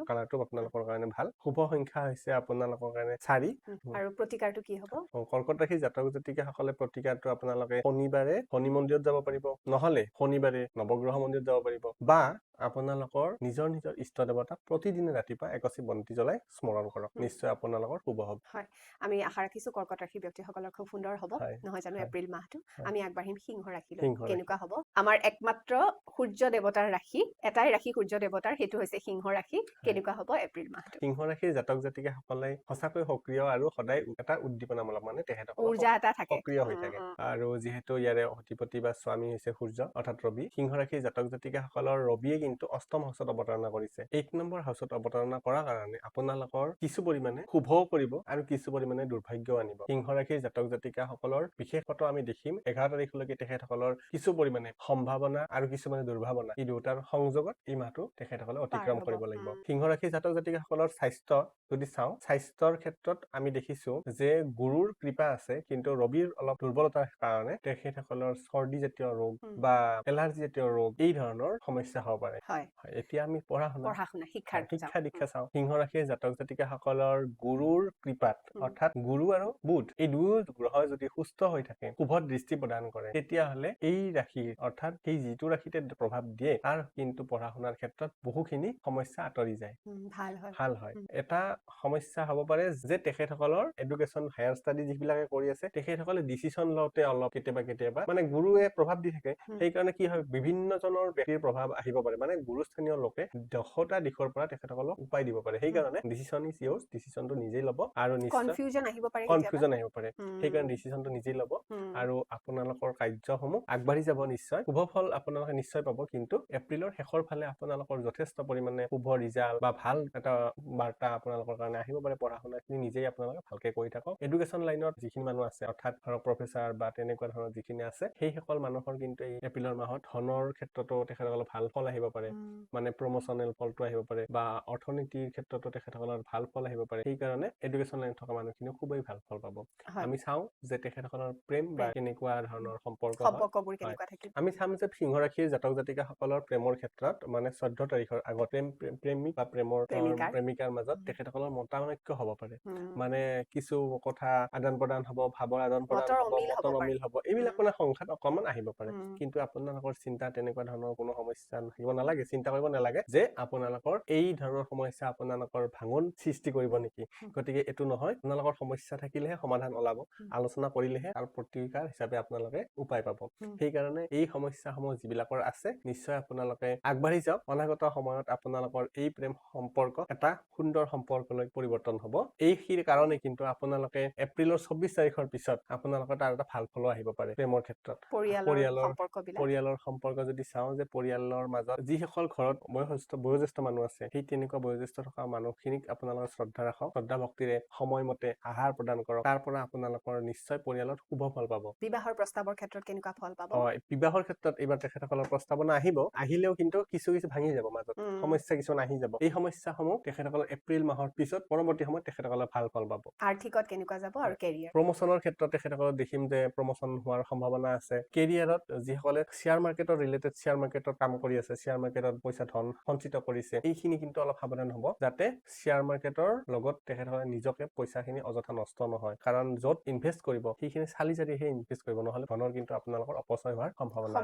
কালাৰটো আপোনালোকৰ কাৰণে ভাল। শুভ সংখ্যা হৈছে আপোনালোকৰ কাৰণে 4। আৰু প্ৰতিকাৰটো কি হ'ব? কৰ্কট ৰাশিৰ জাতক জাতিকাসকলে প্ৰতিকাৰটো আপোনালোকে শনিবাৰে শনি মন্দিৰত যাব পাৰিব, নহলে শনিবাৰে নৱগ্ৰহ মন্দিৰত যাব পাৰিব, বা আপোনালোকৰ নিজৰ ইষ্ট দেৱতাক প্ৰতিদিনে ৰাতিপুৱা এগছি বন্তি জ্বলাই স্মৰণ কৰক, নিশ্চয় আপোনালোকৰ শুভ হ'ব। হয়, আমি আশা ৰাখিছো কৰ্কট ৰাশিৰ ব্যক্তিসকলৰ খুব সুন্দৰ হ'ব, নহয় জানো এপ্ৰিল মাহটো। আমি আগবাঢ়িম সিংহ ৰাশিলৈ। কেনেকুৱা হ'ব? আমাৰ একমাত্ৰ সূৰ্য দেৱতাৰ ৰাশি, এটাই ৰাশি সূৰ্য দেৱতাৰ, সেইটো হৈছে সিংহ ৰাশি। কেনেকুৱা হ'ব এপ্ৰিল মাহটো? সিংহ ৰাশিৰ জাতক জাতিকাসকলে সঁচাকৈ সক্ৰিয় আৰু সদায় এটা উদ্দীপনামূলক, মানে তেখেতসকল উৰ্জা এটা থাকে, সক্ৰিয় হৈ থাকে। আৰু যিহেতু ইয়াৰে অধিপতি বা স্বামী হৈছে সূৰ্য অৰ্থাৎ ৰবি, সিংহ ৰাশিৰ জাতক জাতিকাসকলৰ ৰবিয়ে কিন্তু অষ্টম হাউচত অৱতাৰণা কৰিছে। 8 নম্বৰ হাউচত অৱতাৰণা কৰাৰ কাৰণে আপোনালোকৰ কিছু পৰিমাণে শুভও কৰিব আৰু কিছু পৰিমাণে দুৰ্ভাগ্যও আনিব। সিংহ ৰাশিৰ জাতক জাতিকাসকলৰ বিশেষত আমি দেখিম 11 তাৰিখলৈকে তেখেতসকলৰ কিছু পৰিমাণে সম্ভাৱনা আৰু কিছুমানে দুৰ্ভাৱনা, এই দুটাৰ সংযোগত এই মাহটো তেখেতসকলে অতিক্ৰম কৰিব লাগিব। সিংহ ৰাশিৰ জাতক জাতিকাসকলৰ স্বাস্থ্য যদি চাওঁ, স্বাস্থ্যৰ ক্ষেত্ৰত আমি দেখিছো যে গুৰুৰ কৃপা আছে, কিন্তু ৰবিৰ অলপ দুৰ্বলতাৰ কাৰণে তেখেতসকলৰ চৰ্দি জাতীয় ৰোগ বা এলাৰ্জি জাতীয় ৰোগ, এই ধৰণৰ সমস্যা হ'ব পাৰে। এতিয়া আমি পঢ়া শুনা শিক্ষা দীক্ষা চাওঁ। সিংহ ৰাশিৰ জাতক জাতিকাসকলৰ গুৰুৰ কৃপাত, অৰ্থাৎ গুৰু আৰু বুধ, এই দুয়ো গ্ৰহ যদি সুস্থ হৈ থাকে, শুভ দৃষ্টি প্ৰদান কৰে, তেতিয়াহ'লে এই ৰাশি অৰ্থাৎ সেই যিটো ৰাশিতে প্ৰভাৱ দিয়ে তাৰ কিন্তু পঢ়া শুনাৰ ক্ষেত্ৰত বহুখিনি সমস্যা আঁতৰি যায়, ভাল হয়। এটা সমস্যা হ'ব পাৰে যে তেখেতসকলৰ এডুকেশ্যন হায়াৰ ষ্টাডি যিবিলাকে কৰি আছে, তেখেতসকলে ডিচিশ্যন লওঁতে অলপ কেতিয়াবা মানে গুৰুৱে প্ৰভাৱ দি থাকে। সেইকাৰণে কি হয়, বিভিন্ন জনৰ ব্যক্তিৰ প্ৰভাৱ আহিব পাৰে, মানে গুৰুস্থানীয় লোকে 10টা দিশৰ পৰা তেখেতসকলক উপায় দিব পাৰে। সেইকাৰণে ডিচিশ্যন ইজ ইয়ৰ্ছ, ডিচিশ্যনটো নিজেই ল'ব, আৰু কনফিউজন আহিব পাৰে, সেইকাৰণে ডিচিশ্যনটো নিজেই ল'ব, আৰু আপোনালোকৰ কাৰ্যসমূহ আগবাঢ়ি যাব। নিশ্চয় শুভ ফল আপোনালোকে নিশ্চয় পাব, কিন্তু এপ্ৰিলৰ শেষৰ ফালে আপোনালোকৰ যথেষ্ট পৰিমাণে শুভ ৰিজাল্ট বা ভাল এটা বাৰ্তা আপোনালোকৰ কাৰণে আহিব পাৰে। পঢ়া শুনাখিনি নিজেই আপোনালোকে ভালকে কৰি থাকক। এডুকেশ্যন লাইনত যিখিনি মানুহ আছে, অৰ্থাৎ ধৰক প্ৰফেচাৰ বা তেনেকুৱা ধৰণৰ যিখিনি আছে, সেই সকল মানুহৰ কিন্তু এই এপ্ৰিলৰ মাহত ধনৰ ক্ষেত্ৰতো তেখেতসকলৰ ভাল ফল আহিব পাৰে, মানে প্ৰমোচনেল ফলটো আহিব পাৰে, বা অৰ্থনীতিৰ ক্ষেত্ৰতো তেখেতসকলৰ ভাল ফল আহিব পাৰে। সেইকাৰণে এডুকেশ্যন লাইনত থকা মানুহখিনি খুবেই ভাল ফল পাব। আমি চাওঁ যে তেখেতসকলৰ প্ৰেম বা কেনেকুৱা ধৰণৰ সম্পৰ্কবোৰ কেনেকুৱা থাকিব। আমি চাম যে সিংহ ৰাশিৰ জাতক জাতিকাসকলৰ প্ৰেমৰ ক্ষেত্ৰত মানে 14 তাৰিখৰ আগতে প্ৰেমিক বা প্ৰেমিকাৰ মাজত তেখেতসকলৰ মতানৈক্য হ'ব পাৰে, মানে কিছু কথা আদান প্ৰদান হ'ব, ভাৱৰ আদান প্ৰদান হ'ব, মতৰ অমিল হ'ব, এইবিলাক মানে সংঘাত অকণমান আহিব পাৰে। কিন্তু আপোনালোকৰ চিন্তা তেনেকুৱা ধৰণৰ কোনো সমস্যা থাকিব নালাগে, চিন্তা কৰিব নালাগে যে আপোনালোকৰ এই ধৰণৰ সমস্যা আপোনালোকৰ ভাঙন সৃষ্টি কৰিব নেকি। গতিকে এইটো নহয়, আপোনালোকৰ সমস্যা থাকিলেহে সমাধান ওলাব, আলোচনা কৰিলেহে তাৰ প্ৰতিকাৰ হিচাপে আপোনালোকে উপায় পাব। সেইকাৰণে এই সমস্যাসমূহ যিবিলাকৰ আছে, নিশ্চয় আপোনালোকে আগবাঢ়ি যাওক। অনাগত সময়ত আপোনালোকৰ এই প্ৰেম সম্পৰ্ক এটা সুন্দৰ সম্পৰ্কলৈ পৰিৱৰ্তন হ'ব। এই কাৰণে কিন্তু আপোনালোকে এপ্ৰিলৰ 24 তাৰিখৰ পিছত আপোনালোকৰ তাৰ এটা ভাল ফলো আহিব পাৰে প্ৰেমৰ ক্ষেত্ৰত। পৰিয়ালৰ সম্পৰ্ক যদি চাওঁ, যে পৰিয়ালৰ মাজত যিসকল ঘৰত বয়োজ্যেষ্ঠ মানুহ আছে, সেই তেনেকুৱা বয়োজ্যেষ্ঠ থকা মানুহখিনিক আপোনালোকে শ্ৰদ্ধা ৰাখক, শ্ৰদ্ধা ভক্তিৰে সময়মতে আহাৰ প্ৰদান কৰক, তাৰ পৰা আপোনালোকৰ নিশ্চয় পৰিয়ালত শুভ ফল পাব। বিবাহৰ প্ৰস্তাৱৰ ক্ষেত্ৰত কেনেকুৱা ফল পাব? বিবাহৰ ক্ষেত্ৰত এইবাৰ তেখেতসকলৰ প্ৰস্তাৱনা আহিলেও কিন্তু কিছু ভাঙি যাব, মাজত সমস্যা কিছুমান আহি যাব। এই সমস্যাসমূহ তেখেতসকলৰ এপ্ৰিল মাহৰ পিছত পৰৱৰ্তী সময়ত তেখেতসকলে ভাল ফল পাব। আৰ্থিকত কেনেকুৱা যাব আৰু কেৰিয়াৰ? প্ৰমোচনৰ ক্ষেত্ৰত তেখেতসকলক দেখিম যে প্ৰমোচন হোৱাৰ সম্ভাৱনা আছে। কেৰিয়াৰত যিসকলে শ্বেয়াৰ মাৰ্কেটৰ ৰিলেটেড শ্বেয়াৰ মাৰ্কেটত কাম কৰি আছে, শ্বেয়াৰ মাৰ্কেটত পইচা ধন সঞ্চিত কৰিছে, এইখিনি কিন্তু অলপ সাৱধান হ'ব, যাতে শ্বেয়াৰ মাৰ্কেটৰ লগত তেখেতসকলে নিজকে পইচাখিনি অযথা নষ্ট নহয়। কাৰণ য'ত ইনভেষ্ট কৰিব সেইখিনি চালি জাৰিহে ইনভেষ্ট কৰিব, নহ'লে ধনৰ কিন্তু আপোনালোকৰ অপচয় হোৱাৰ সম্ভাৱনা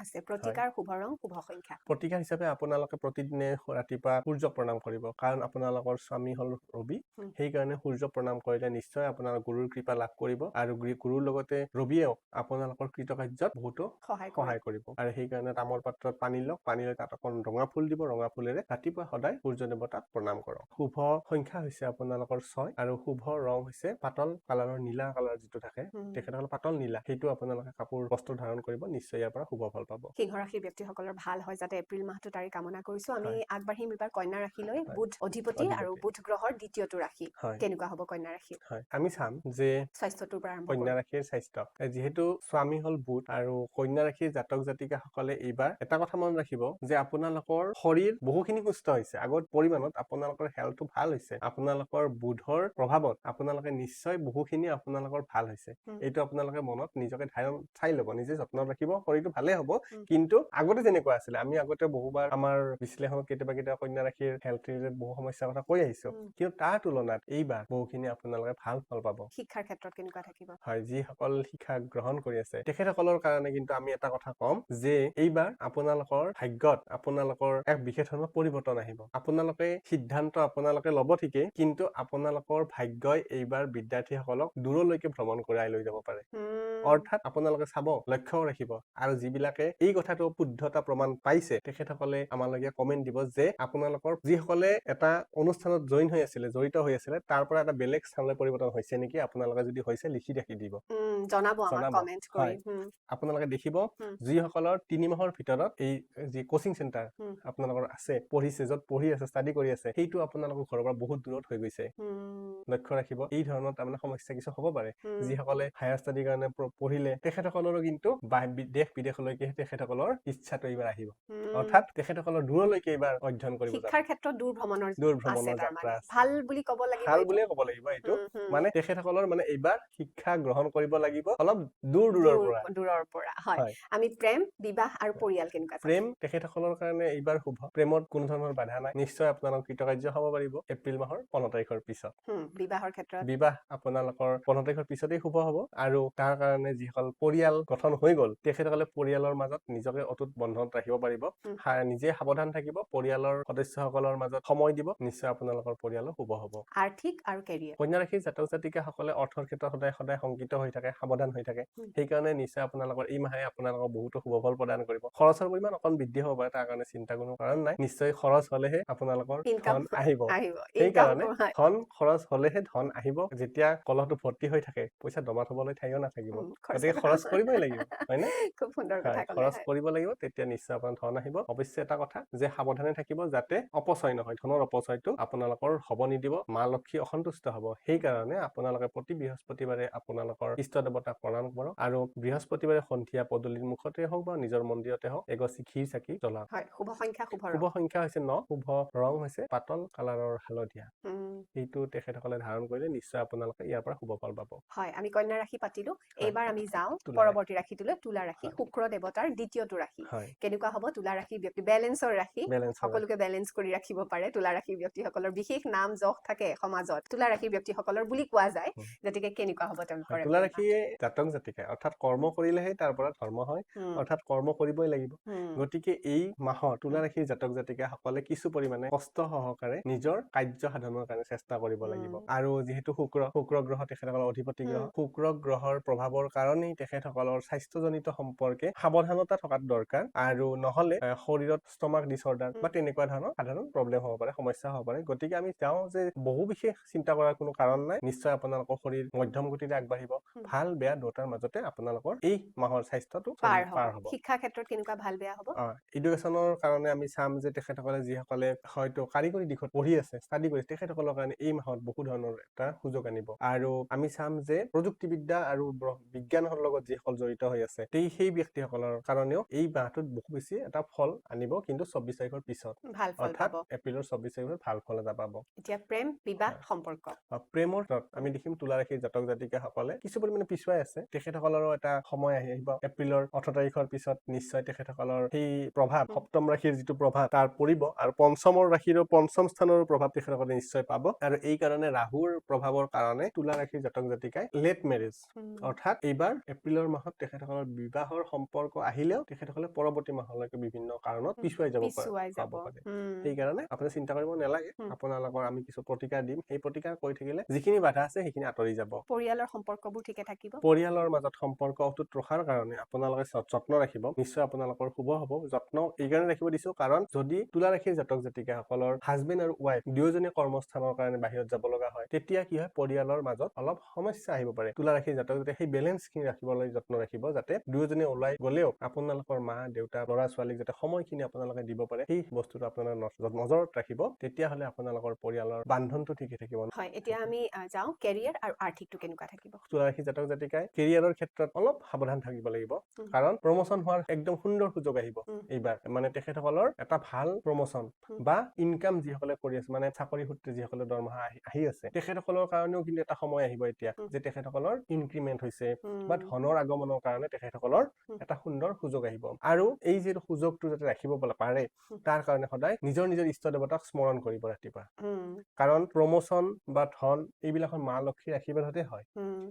আছে। প্ৰতিকাৰ শুভ ৰং শুভ সংখ্যা। প্ৰতিকাৰ হিচাপে আপোনালোকে প্ৰতিদিনে ৰাতিপুৱা সূৰ্যক প্ৰণাম কৰিব, কাৰণ আপোনালোকৰ স্বামী হ'ল ৰবি। সেইকাৰণে সূৰ্য প্ৰণাম কৰিলে নিশ্চয় আপোনাৰ গুৰুৰ কৃপা লাভ কৰিব, আৰু গুৰুৰ লগতে ৰবিয়েও আপোনালোকৰ কৃতকাৰ্যত বহুতো সহায় কৰিব। আৰু সেইকাৰণে তামৰ পাত্ৰত পানী লওক, পানী লৈ তাত অকণ ৰঙা ফুল ফুল দিব ৰঙা ফুলেৰে ৰাতিপুৱা সদায় সূৰ্য দেৱতাক প্ৰণাম কৰক শুভ সংখ্যা হৈছে আপোনালোকৰ 6 আৰু শুভ ৰং হৈছে পাতল কালাৰৰ নীলা কালাৰ যিটো থাকে তেখেতসকল পাতল নীলা সেইটো আপোনালোকে কাপোৰ বস্ত্ৰ ধাৰণ কৰিব নিশ্চয় ইয়াৰ পৰা শুভ ফল পাব সিংহ ৰাশিৰ ব্যক্তিসকলৰ ভাল হয় যাতে এপ্ৰিল মাহটো তাৰি কামনা কৰিছো আমি হয়। আগবাঢ়িম এবাৰ কন্যা ৰাশিলৈ হয়। বুধ অধিপতি আৰু বুধ গ্ৰহৰ দ্বিতীয়টো ৰাশি হয় কেনেকুৱা হ'ব কন্যা ৰাশি হয় আমি চাম যে স্বাস্থ্যটোৰ পৰা আৰম্ভ কন্যা কৰোঁ ৰাশিৰ স্বাস্থ্য যিহেতু স্বামী হল বুধ আৰু কন্যা ৰাশিৰ জাতক জাতিকাসকলে এইবাৰ এটা কথা মনত ৰাখিব যে আপোনালোকৰ শৰীৰ বহুখিনি সুস্থ হৈছে আগত পৰিমাণত আপোনালোকৰ হেল্থটো ভাল হৈছে আপোনালোকৰ বুধৰ প্ৰভাৱত আপোনালোকে নিশ্চয় বহুখিনি আপোনালোকৰ ভাল হৈছে এইটো আপোনালোকে মনত নিজকে ধাৰণ চাই ল'ব নিজে যত্ন ৰাখিব শৰীৰটো ভালে হ'ব কিন্তু আগতে যেনেকুৱা আছিলে আমি আগতে বহুবাৰ আমাৰ বিশ্লেষণত কেতিয়াবা কন্যা ৰাশিৰ হেল্থৰ বহু সমস্যাৰ কথা কৈ আহিছো কিন্তু তাৰ তুলনাত এইবাৰ বহুখিনি আপোনালোকে ভাল ফল পাব শিক্ষাৰ ক্ষেত্ৰত কেনেকুৱা থাকিব হয় যিসকল শিক্ষা গ্ৰহণ কৰি আছে তেখেতসকলৰ কাৰণে কিন্তু আমি এটা কথা কম যে এইবাৰ আপোনালোকৰ ভাগ্যত আপোনালোকৰ এক বিশেষ ধৰণৰ পৰিৱৰ্তন আহিব আপোনালোকে সিদ্ধান্ত আপোনালোকে ল'ব ঠিকেই কিন্তু আপোনালোকৰ ভাগ্যই এইবাৰ বিদ্যাৰ্থীসকলক দূৰলৈকে ভ্ৰমণ কৰাই লৈ যাব পাৰে অৰ্থাৎ আপোনালোকে চাব লক্ষ্য ৰাখিব আৰু যিবিলাকে এই কথাটো শুদ্ধতা প্ৰমাণ পাইছে তেখেতসকলে আমালৈকে কমেন্ট দিব যে আপোনালোকৰ যিসকলে এটা অনুষ্ঠানত জড়িত হৈ আছিলে তাৰ পৰা এটা বেলেগ স্থানলৈ পৰিৱৰ্তন হৈছে নেকি আপোনালোকে যদি হৈছে লিখি ৰাখি দিব জনাব আমাক জনাব। কমেন্ট কৰি আপোনালোকে দেখিব যিসকলৰ 3 মাহৰ ভিতৰত এই যি কোচিং চেণ্টাৰ আপোনালোকৰ আছে পঢ়িছে য'ত পঢ়ি আছে ষ্টাডি কৰি আছে সেইটো আপোনালোকৰ ঘৰৰ পৰা বহুত দূৰত হৈ গৈছে লক্ষ্য ৰাখিব এই ধৰণৰ তাৰমানে সমস্যা কিছু হ'ব পাৰে যিসকলে হায়াৰ ষ্টাডিৰ কাৰণে পঢ়িলে তেখেতসকলৰো কিন্তু দেশ বিদেশলৈকে তেখেতসকলৰ ইচ্ছাটো এইবাৰ আহিব অৰ্থাৎ তেখেতসকলৰ দূৰলৈকে এইবাৰ অধ্যয়ন কৰিব যাব শিক্ষাৰ ক্ষেত্ৰত দূৰ ভ্ৰমণৰ যাত্ৰা আছে ভাল বুলি ক'ব লাগিব ভাল বুলিয়ে ক'ব লাগিব এইটো মানে তেখেতসকলৰ মানে এইবাৰ শিক্ষা গ্ৰহণ কৰিব লাগিব অলপ দূৰৰ পৰা হয় আমি প্ৰেম বিবাহ আৰু পৰিয়াল কেনেকুৱা প্ৰেম তেখেতসকলৰ কাৰণে এইবাৰ শুভ প্ৰেমত কোনো ধৰণৰ বাধা নাই নিশ্চয় আপোনালোক কৃতকাৰ্য হ'ব পাৰিব এপ্ৰিল মাহৰ 15 তাৰিখৰ পিছত বিবাহৰ ক্ষেত্ৰত বিবাহ আপোনালোকৰ 15 তাৰিখৰ পিছতেই শুভ হ'ব আৰু তাৰ কাৰণে যিসকল পৰিয়াল গঠন হৈ গ'ল তেখেতসকলে পৰিয়ালৰ মাজত নিজকে অটুট বন্ধনত ৰাখিব পাৰিব নিজে সাৱধান থাকিব পৰিয়ালৰ সদস্যসকলৰ মাজত সময় দিব নিশ্চয় আপোনালোকৰ পৰিয়ালো শুভ হ'ব আৰ্থিক আৰু কেৰিয়াৰ কন্যা ৰাশিৰ জাতক জাতিকাসকলে অৰ্থৰ ক্ষেত্ৰত সদায় শংকিত হৈ থাকে সাৱধান হৈ থাকে সেইকাৰণে নিশ্চয় আপোনালোকৰ এই মাহে আপোনালোকক বহুতো শুভ ফল প্ৰদান কৰিব খৰচৰ পৰিমাণ অকণ বৃদ্ধি হ'ব পাৰে তাৰ কাৰণে চিন্তা কোনো কাৰণ নাই নিশ্চয় খৰচ হলেহে আপোনালোকৰ ধন আহিব সেইকাৰণে ধন খৰচ হলেহে ধন আহিব যেতিয়া কলহটো ভৰ্তি হৈ থাকে পইচা জমা থবলৈ ঠাইও নাথাকিব গতিকে খৰচ কৰিবই লাগিব হয়নে খুব সুন্দৰ কথা খৰচ কৰিব লাগিব তেতিয়া নিশ্চয় আপোনাৰ ধন আহিব অৱশ্যে এটা কথা যে সাৱধানে থাকিব যাতে অপচয় নহয় ধনৰ অপচয়টো আপোনালোকৰ হ'ব নিদিব মা লক্ষ্মী অসন্তুষ্ট হ'ব সেইকাৰণে আপোনালোকে প্ৰতি বৃহস্পতিবাৰে আপোনালোকৰ ইষ্ট দেৱতাক প্ৰণাম কৰক আৰু বৃহস্পতিবাৰে সন্ধিয়া পদূলিৰ মুখতে হওক বা নিজৰ মন্দিৰতে হওক এগছি ঘিৰ চাকি জ্বলাওক শুভ সংখ্যা হৈছে 9 শুভ ৰং হৈছে পাতল কালাৰৰ হালধীয়া এইটো তেখেতসকলে ধাৰণ কৰিলে নিশ্চয় আপোনালোকে ইয়াৰ পৰা শুভ ফল পাব হয় আমি কন্যা ৰাশি পাতিলো এইবাৰ আমি যাওঁ পৰৱৰ্তী ৰাশিটোলৈ তুলা ৰাশি শুক্ৰ দেৱতাৰ দ্বিতীয়টো ৰাশি কেনেকুৱা হ'ব তুলা ৰাশি ব্যক্তি বেলেন্সৰ ৰাশি সকলোকে বেলেন্স কৰি ৰাখিব পাৰে তুলা ৰাশি ব্যক্তিসকলৰ বিশেষ নাম যশ থাকে সমাজত তুলা ৰাশি ব্যক্তিসকলৰ বুলি কোৱা যায় গতিকে কেনেকুৱা হ'ব তেওঁলোকৰ তুলা ৰাশিয়ে জাতক জাতিকাই অৰ্থাৎ কৰ্ম কৰিলেহে তাৰ পৰা ধৰ্ম হয় অৰ্থাৎ কৰ্ম কৰিবই লাগিব গতিকে এই মাহত তুলা ৰাশিৰ জাতক জাতিকা সকলে কিছু পৰিমাণে কষ্ট সহকাৰে নিজৰ কাৰ্য সাধনৰ কাৰণে চেষ্টা কৰিব লাগিব আৰু যিহেতু শুক্ৰ গ্ৰহ তেখেতসকলৰ অধিপতি গ্ৰহ শুক্ৰ গ্ৰহৰ প্ৰভাৱৰ কাৰণেই তেখেতসকলৰ স্বাস্থ্যজনিত সম্পৰ্কে সাৱধানতা থকাটো দৰকাৰ আৰু নহলে শৰীৰত ষ্টমাক ডিছঅৰ্ডাৰ বা তেনেকুৱা ধৰণৰ সাধাৰণ প্ৰব্লেম হ'ব পাৰে সমস্যা হ'ব পাৰে গতিকে আমি চাওঁ যে বহু বিশেষ চিন্তা কৰাৰ কোনো কাৰণ নাই নিশ্চয় আপোনালোকৰ শৰীৰ মধ্যম গতিৰে আগবাঢ়িব ভাল বেয়া দুটাৰ মাজতে আপোনালোকৰ এই মাহৰ স্বাস্থ্যটো পাৰ হ'ব শিক্ষা ক্ষেত্ৰত কেনেকুৱা ভাল বেয়া হ'ব এডুকেশ্যনৰ কাৰণে আমি চাম যে তেখেতসকলে যিসকলে হয়তো কাৰিকৰী দিশত পঢ়ি আছে ষ্টাডি কৰি তেখেতসকলৰ কাৰণে এই মাহত বহু ধৰণৰ এটা সুযোগ আনিব আৰু আমি চাম যে প্ৰযুক্তিবিদ্যা আৰু বিজ্ঞানৰ লগত যিসকল জড়িত হৈ আছে সেই ব্যক্তিসকলৰ কাৰণেও এই মাহটোত বহু বেছি এটা ফল আনিব কিন্তু 24 তাৰিখৰ পিছত অৰ্থাৎ এপ্ৰিলৰ 24 তাৰিখত ভাল ফল এটা পাব এতিয়া প্ৰেম বিবাহ সম্পৰ্ক প্ৰেমৰ আমি দেখিম তুলা ৰাশিৰ জাতক জাতিকাসকলে কিছু পৰিমাণে পিছুৱাই আছে তেখেতসকলৰো এটা সময় আহিব এপ্ৰিলৰ 18 তাৰিখৰ পিছত নিশ্চয় তেখেতসকলৰ সেই প্ৰভাৱ সপ্তম ৰাশিৰ যিটো প্ৰভাৱ তাৰ পৰিব আৰু পঞ্চমৰ ৰাশিৰো পঞ্চম স্থানৰ প্ৰভাৱ তেখেতসকলে নিশ্চয় পাব আৰু এই কাৰণে ৰাহুৰ প্ৰভাৱৰ কাৰণে তুলা ৰাশিৰ জাতক জাতিকাই লেট মেৰেজ অৰ্থাৎ এইবাৰ এপ্ৰিলৰ মাহত তেখেতসকলৰ বিবাহৰ সম্পৰ্ক আহিলেও তেখেতসকলে পৰৱৰ্তী মাহলৈকে বিভিন্ন কাৰণত পিছুৱাই যাব পাৰে সেইকাৰণে আপুনি চিন্তা কৰিব নালাগে আপোনালোকৰ আমি কিছু প্ৰতিকাৰ দিম সেই প্ৰতিকাৰ কৰি থাকিলে যিখিনি বাধা আছে সেইখিনি আঁতৰি যাব পৰিয়ালৰ সম্পৰ্কবোৰ ঠিকে থাকিব পৰিয়ালৰ মাজত সম্পৰ্ক অটুট ৰখাৰ কাৰণে আপোনালোকে যত্ন ৰাখিব নিশ্চয় আপোনালোকৰ শুভ হ'ব যত্ন এই কাৰণে ৰাখিব দিছো কাৰণ যদি তুলা ৰাশিৰ জাতক জাতিকাসকলৰ হাজবেণ্ড আৰু ৱাইফ দুয়োজনে কৰ্মস্থানৰ কাৰণে বাহিৰত যাব লগা হয়, তেতিয়া কি হয় পৰিয়ালৰ মাজত অলপ সমস্যা আহিব পাৰে। তুলা ৰাশিৰ জাতক জাতিকে সেই বেলেঞ্চ খিনি ৰাখিবলৈ যত্ন ৰাখিব, যাতে দুয়োজনে ওলাই গলেও আপোনালোকৰ মা দেউতা ল'ৰা ছোৱালীক যাতে সময়খিনি আপোনালোকে দিব পাৰে, সেই বস্তুটো আপোনালোকে নজৰত ৰাখিব। তেতিয়াহ'লে আপোনালোকৰ পৰিয়ালৰ বান্ধনটো ঠিকে থাকিব। হয়, এতিয়া আমি যাওঁ কেৰিয়াৰ আৰু আৰ্থিকটো কেনেকুৱা থাকিব। তুলা ৰাশিৰ জাতক জাতিকাই কেৰিয়াৰৰ ক্ষেত্ৰত অলপ সাৱধান থাকিব লাগিব, কাৰণ প্ৰমোচন হোৱাৰ একদম সুন্দৰ সুযোগ আহিব এইবাৰ। মানে তেখেতসকলৰ এটা ভাল প্ৰমোচন বা ইনকাম যিসকলে কৰি আছে, মানে চাকৰি সূত্ৰে যিসকলে দৰমহা আহি আছে, তেখেতসকলৰ কাৰণেও কিন্তু এটা সময় আহিব এতিয়া যে তেখেতসকলৰ ইনক্ৰিমেন্ট হৈছে বা ধনৰ আগমনৰ কাৰণে তেখেতসকলৰ এটা সুন্দৰ সুযোগ আহিব। আৰু এই যে সুযোগটো যাতে ৰাখিব পাৰে, তাৰ কাৰণে সদায় নিজৰ নিজৰ ইষ্ট দেৱতাক স্মৰণ কৰিব ৰাতিপুৱা, কাৰণ প্ৰমোচন বা ধন এইবিলাকৰ মা লক্ষ্মীৰ আশীৰ্বাদতে হয়।